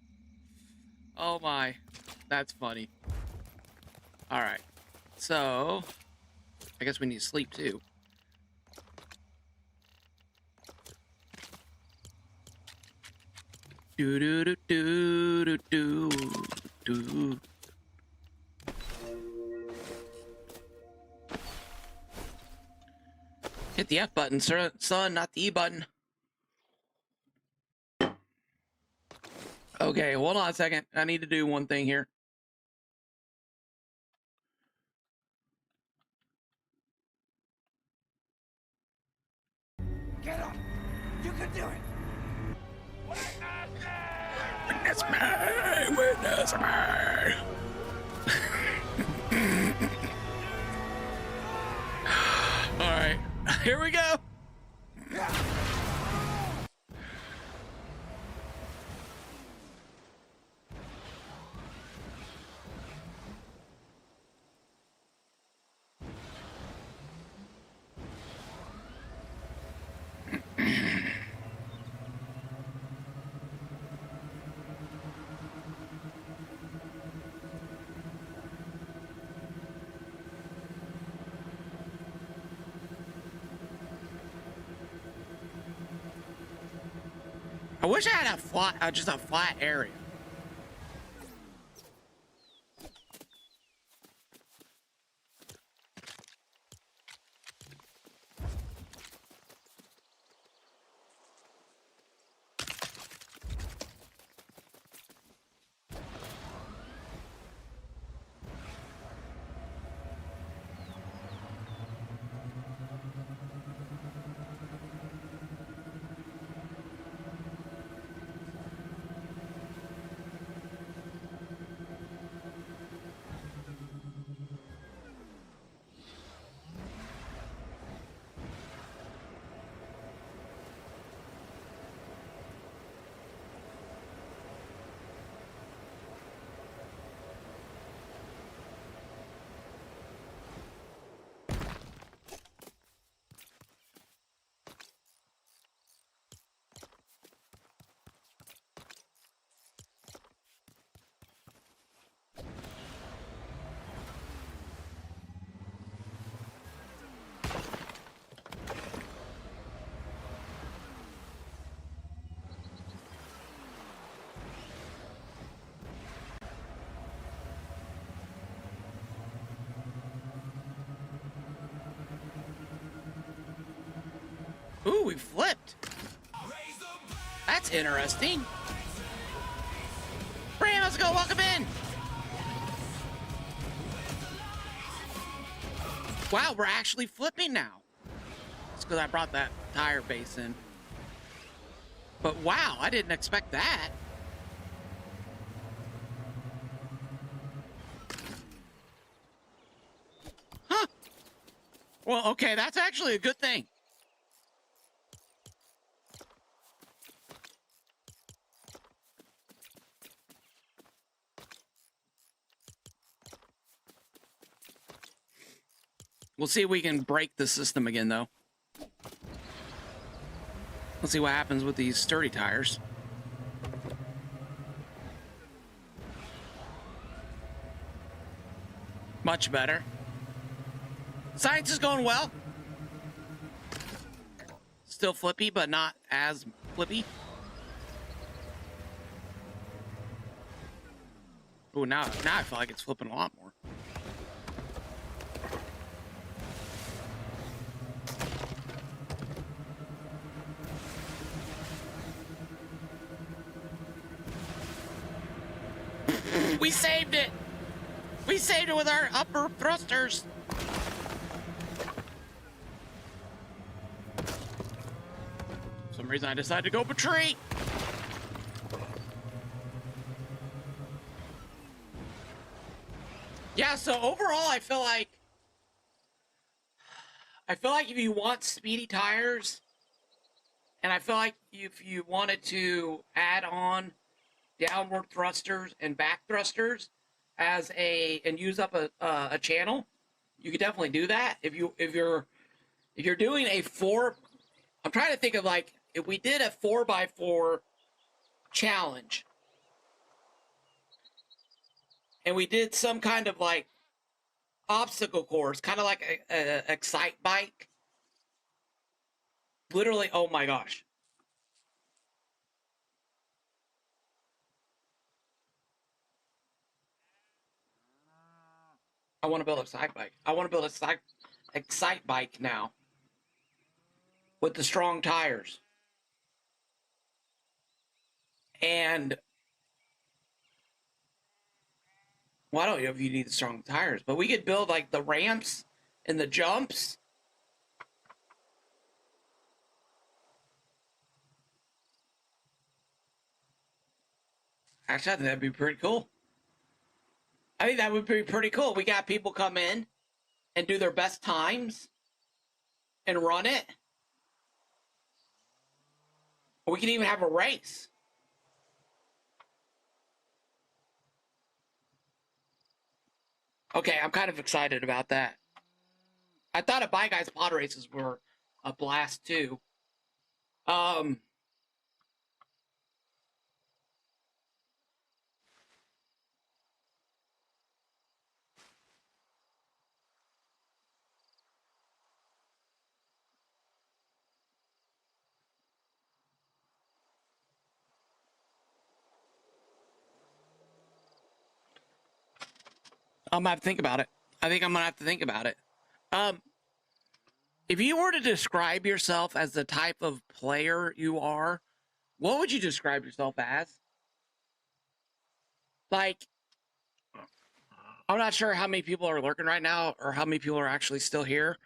Oh my. That's funny. All right. So, I guess we need to sleep too. Do do do do do do. Hit the F button, sir, son, not the E button. Okay, hold on a second. I need to do one thing here. Get up! You can do it! Witness me! Witness me! All right, here we go. I wish I had a flat, just a flat area. Ooh, we flipped. That's interesting. Bram, let's go. Welcome in. Wow, we're actually flipping now. It's because I brought that tire base in. But wow, I didn't expect that. Huh. Well, okay, that's actually a good thing. We'll see if we can break the system again, though. Let's see what happens with these sturdy tires. Much better. Science is going well. Still flippy, but not as flippy. Oh, now I feel like it's flipping a lot more. We saved it! We saved it with our upper thrusters! For some reason I decided to go up a tree! Yeah, so overall I feel like if you want speedy tires, and I feel like if you wanted to add on downward thrusters and back thrusters and use up a channel, you could definitely do that. If you're doing a 4, I'm trying to think of, like, if we did a 4x4 challenge and we did some kind of like obstacle course, kind of like a Excite bike. Literally, oh my gosh. I want to build a Excite bike. I want to build a Excite bike now with the strong tires. And well, I don't know if you need the strong tires, but we could build like the ramps and the jumps. Actually, I think that'd be pretty cool. I think that would be pretty cool. We got people come in and do their best times and run it. We can even have a race. Okay, I'm kind of excited about that. I thought a Bye Guys pod races were a blast too. I'm gonna have to think about it. I think I'm gonna have to think about it. If you were to describe yourself as the type of player you are, what would you describe yourself as? Like, I'm not sure how many people are lurking right now or how many people are actually still here.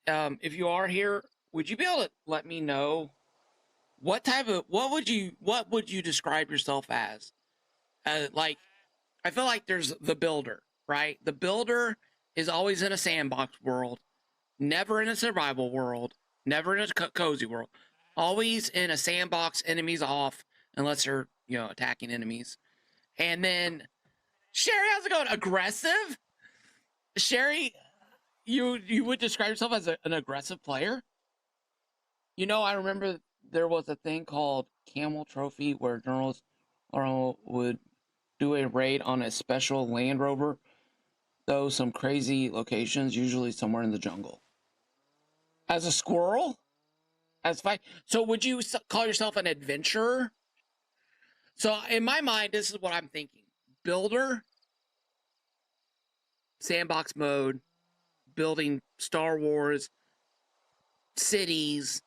If you are here, would you be able to let me know what would you describe yourself as? Like, I feel like there's the builder, right? The builder is always in a sandbox world, never in a survival world, never in a cozy world, always in a sandbox, enemies off, unless they're, attacking enemies. And then, Sherry, how's it going? Aggressive? Sherry, you would describe yourself as an aggressive player? I remember there was a thing called Camel Trophy where journalists would do a raid on a special Land Rover, though some crazy locations, usually somewhere in the jungle. As a squirrel? So would you call yourself an adventurer? So in my mind, this is what I'm thinking. Builder, sandbox mode, building Star Wars, cities,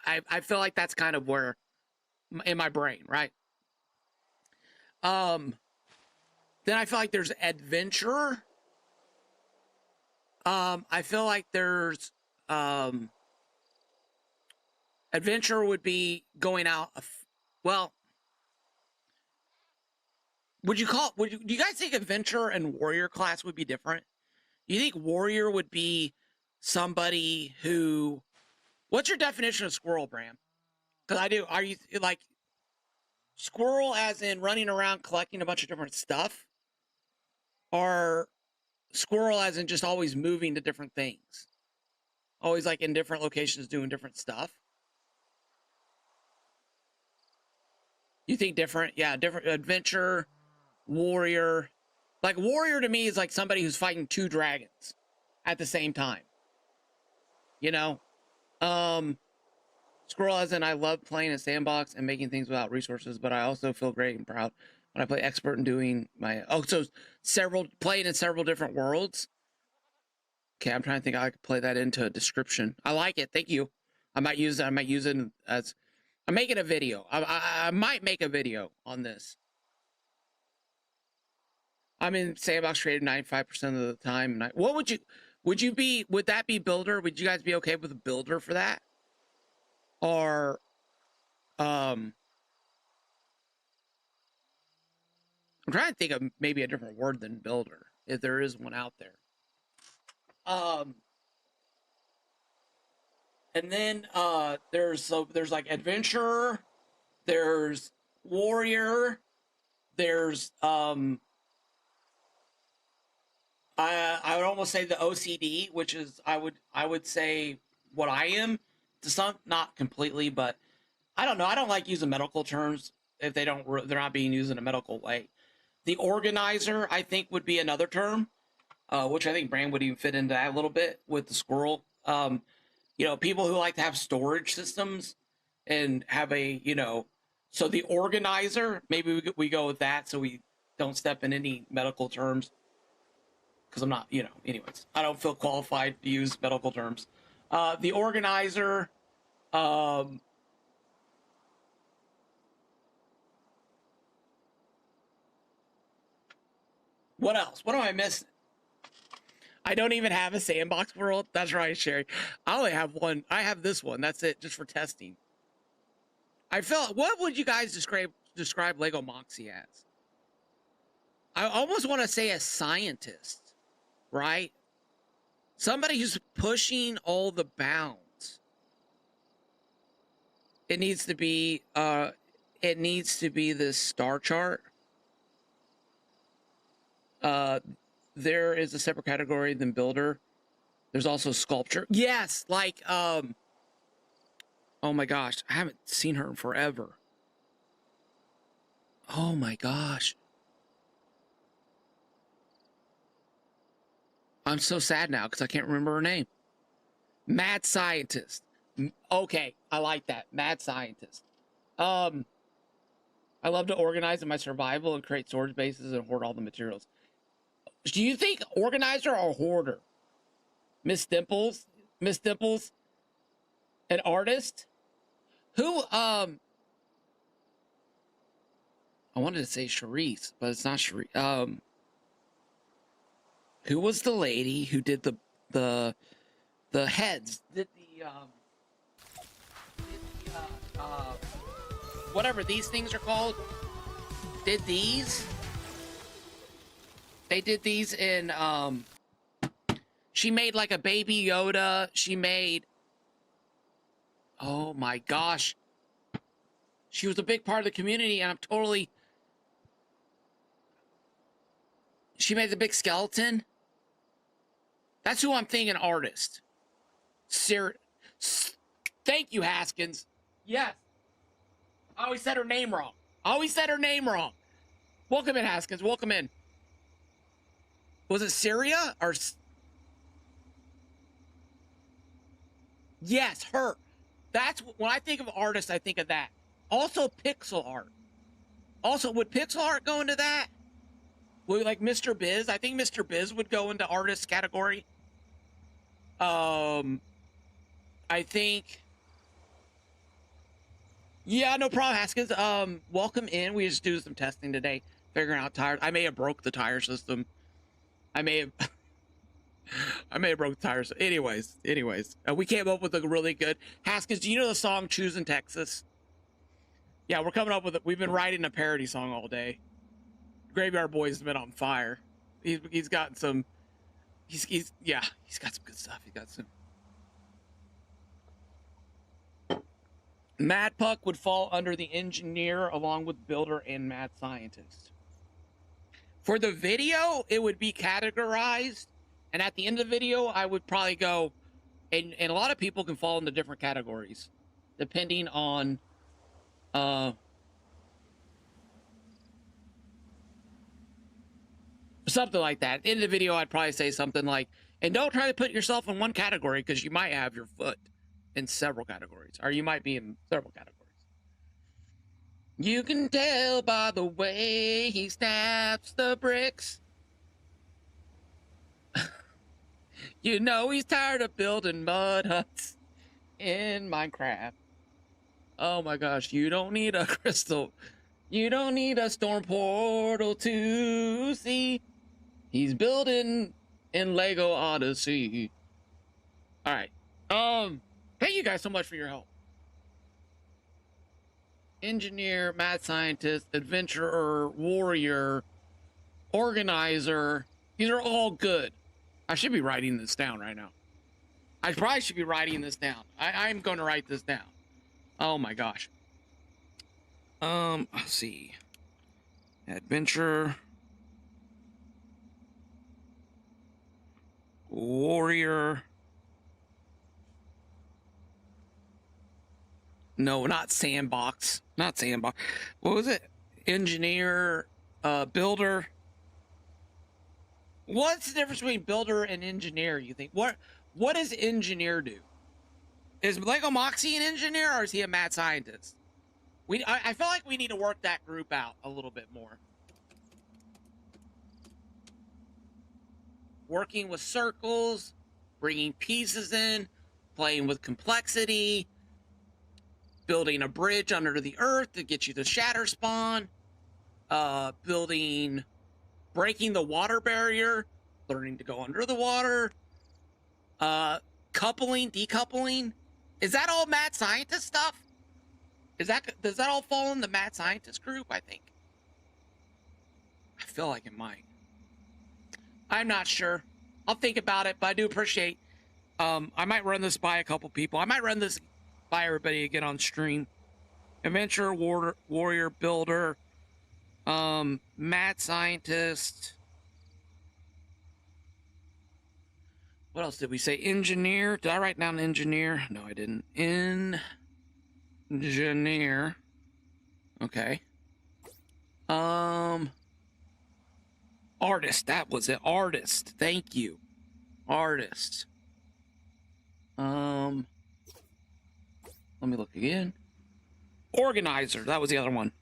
I feel like that's kind of where in my brain, right? Then I feel like there's adventure. I feel like there's adventure would be going out. Well, do you guys think adventure and warrior class would be different? You think warrior would be somebody who? What's your definition of squirrel, Bram? Because I do. Are you like squirrel as in running around collecting a bunch of different stuff, or squirrel as in just always moving to different things, always like in different locations doing different stuff? You think different? Yeah, different adventure, warrior. Like warrior to me is like somebody who's fighting two dragons at the same time. You know? Squirrel as in I love playing a sandbox and making things without resources, but I also feel great and proud when I play expert and doing my playing in several different worlds. Okay, I'm trying to think how I could play that into a description. I like it. Thank you. I might use it as I'm making a video. I might make a video on this. I'm in sandbox creative 95% of the time. And would that be builder? Would you guys be okay with a builder for that? Or, I'm trying to think of maybe a different word than builder, if there is one out there. And then, there's like adventurer, there's warrior, there's, I would almost say the OCD, which is, I would say what I am to some, not completely, but I don't know. I don't like using medical terms if they're not being used in a medical way. The organizer, I think, would be another term, which I think Bram would even fit into that a little bit with the squirrel. People who like to have storage systems and have so the organizer, maybe we go with that so we don't step in any medical terms. Because I'm not, anyways, I don't feel qualified to use medical terms. The organizer, what else? What am I missing? I don't even have a sandbox world. That's right, Sherry. I only have one. I have this one. That's it, just for testing. What would you guys describe Lego Moxie as? I almost want to say a scientist. Right? Somebody who's pushing all the bounds. It needs to be this star chart. There is a separate category than builder. There's also sculpture. Yes, like oh my gosh, I haven't seen her in forever. Oh my gosh. I'm so sad now because I can't remember her name. Mad scientist. Okay, I like that. Mad scientist. I love to organize in my survival and create storage bases and hoard all the materials. Do you think organizer or hoarder? Miss Dimples? An artist? Who, I wanted to say Charisse, but it's not Charisse. Who was the lady who did the heads? Did whatever these things are called? Did these? They did these in she made like a baby Yoda. She made, oh my gosh. She was a big part of the community, and she made the big skeleton. That's who I'm thinking artist. Thank you, Haskins. Yes. I always said her name wrong. Welcome in, Haskins. Welcome in. Was it Syria or? Yes, her. That's when I think of artist, I think of that. Also, pixel art. Also, would pixel art go into that? Would like Mr. Biz? I think Mr. Biz would go into artist category. I think Yeah, no problem, Haskins. Welcome in. We just do some testing today, figuring out tires. I may have broke the tire system. I may have I may have broke the tires. Anyways, we came up with a really good Haskins. Do you know the song "Choosing Texas"? Yeah, we're coming up with it. We've been writing a parody song all day. Graveyard Boys has been on fire. He's got some. He's got some good stuff. He's got some. Mad Puck would fall under the engineer along with builder and mad scientist. For the video, it would be categorized, and at the end of the video, I would probably go, and a lot of people can fall into different categories, depending on, something like that. At the end of the video, I'd probably say something like, and don't try to put yourself in one category because you might have your foot in several categories, or you might be in several categories. You can tell by the way he snaps the bricks. You know he's tired of building mud huts in Minecraft. Oh my gosh, you don't need a crystal. You don't need a storm portal to see. He's building in Lego Odyssey. All right. Thank you guys so much for your help. Engineer, mad scientist, adventurer, warrior, organizer. These are all good. I should be writing this down right now. I probably should be writing this down. I'm going to write this down. Oh my gosh. Let's see. Adventure. Warrior. No, not sandbox. Not sandbox. What was it? Engineer, builder. What's the difference between builder and engineer, you think? What does engineer do? Is Lego Moxie an engineer or is he a mad scientist? I feel like we need to work that group out a little bit more. Working with circles, bringing pieces in, playing with complexity, building a bridge under the earth to get you the shatter spawn, breaking the water barrier, learning to go under the water, coupling, decoupling. Is that all mad scientist stuff? Does that all fall in the mad scientist group? I think. I feel like it might. I'm not sure. I'll think about it, but I do appreciate. I might run this by a couple people. I might run this by everybody again on stream. Adventurer, warrior, builder, mad scientist. What else did we say? Engineer. Did I write down engineer? No, I didn't. Engineer. Okay. Artist. That was it. Artist. Thank you. Artist. Let me look again. Organizer. That was the other one.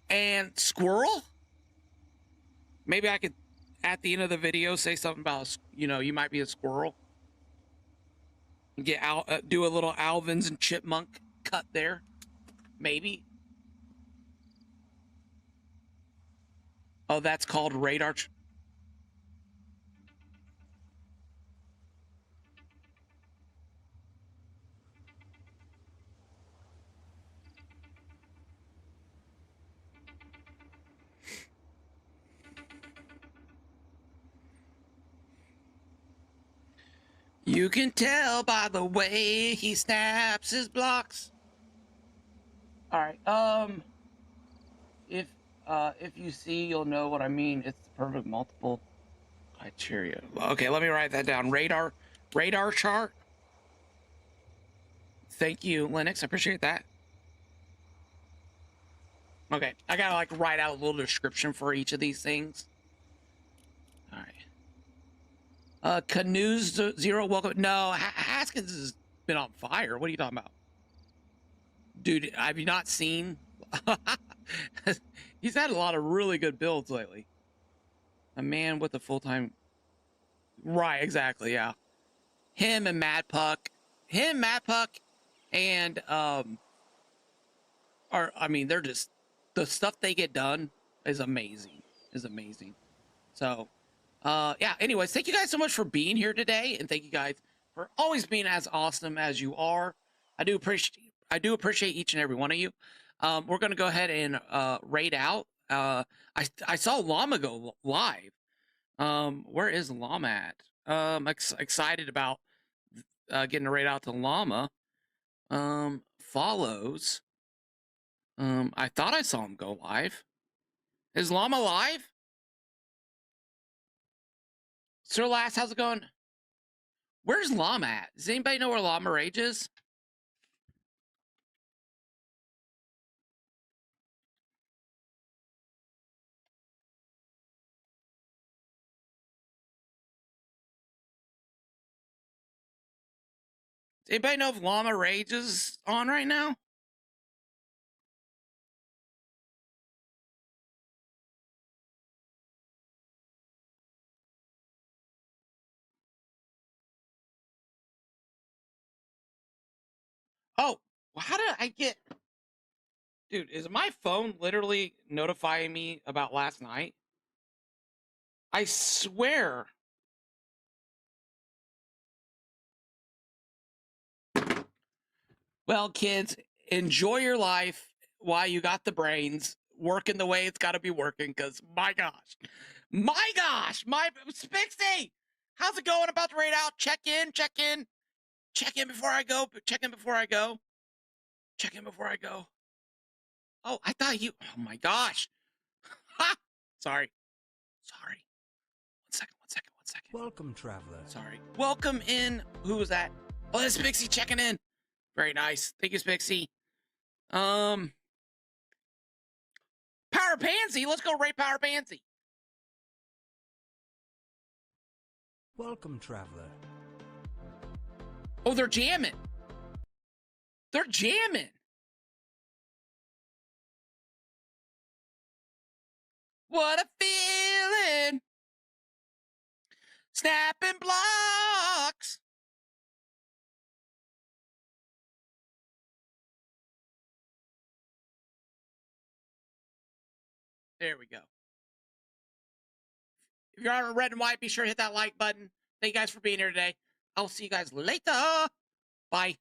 And squirrel? Maybe I could, at the end of the video, say something about, you might be a squirrel. Get out, do a little Alvin's and Chipmunk cut there. Maybe. Oh, that's called radar. You can tell by the way he snaps his blocks. All right. If you see, you'll know what I mean. It's the perfect multiple criteria. Okay, let me write that down. Radar chart. Thank you, Linux. I appreciate that. Okay, I gotta write out a little description for each of these things. All right. Canoes Zero, welcome. No, Haskins has been on fire. What are you talking about? Dude, have you not seen? He's had a lot of really good builds lately. A man with a full-time Right, exactly, yeah. Him and Mad Puck. And they're just, the stuff they get done is amazing. So yeah, anyways, thank you guys so much for being here today, and thank you guys for always being as awesome as you are. I do appreciate each and every one of you. We're gonna go ahead and raid out. I saw Llama go live. Where is Llama at? Excited about getting a raid out to Llama. Follows. I thought I saw him go live. Is Llama live? Sir Last, how's it going? Where's Llama at? Does anybody know where Llama Rage is? Does anybody know if Llama Rage is on right now? Oh, how did I get... Dude, is my phone literally notifying me about last night? I swear. Well, kids, enjoy your life while you got the brains, working the way it's got to be working, because my gosh, my Spixie, how's it going? About to raid out. Check in before I go. Oh, I thought you, oh my gosh. Ha! Sorry. One second. Welcome, traveler. Sorry. Welcome in. Who was that? Oh, that's Spixie checking in. Very nice. Thank you, Spixie. Power Pansy. Let's go raid Power Pansy. Welcome, traveler. Oh, they're jamming. What a feeling. Snapping blocks. There we go. If you're on red and white, be sure to hit that like button. Thank you guys for being here today. I'll see you guys later. Bye.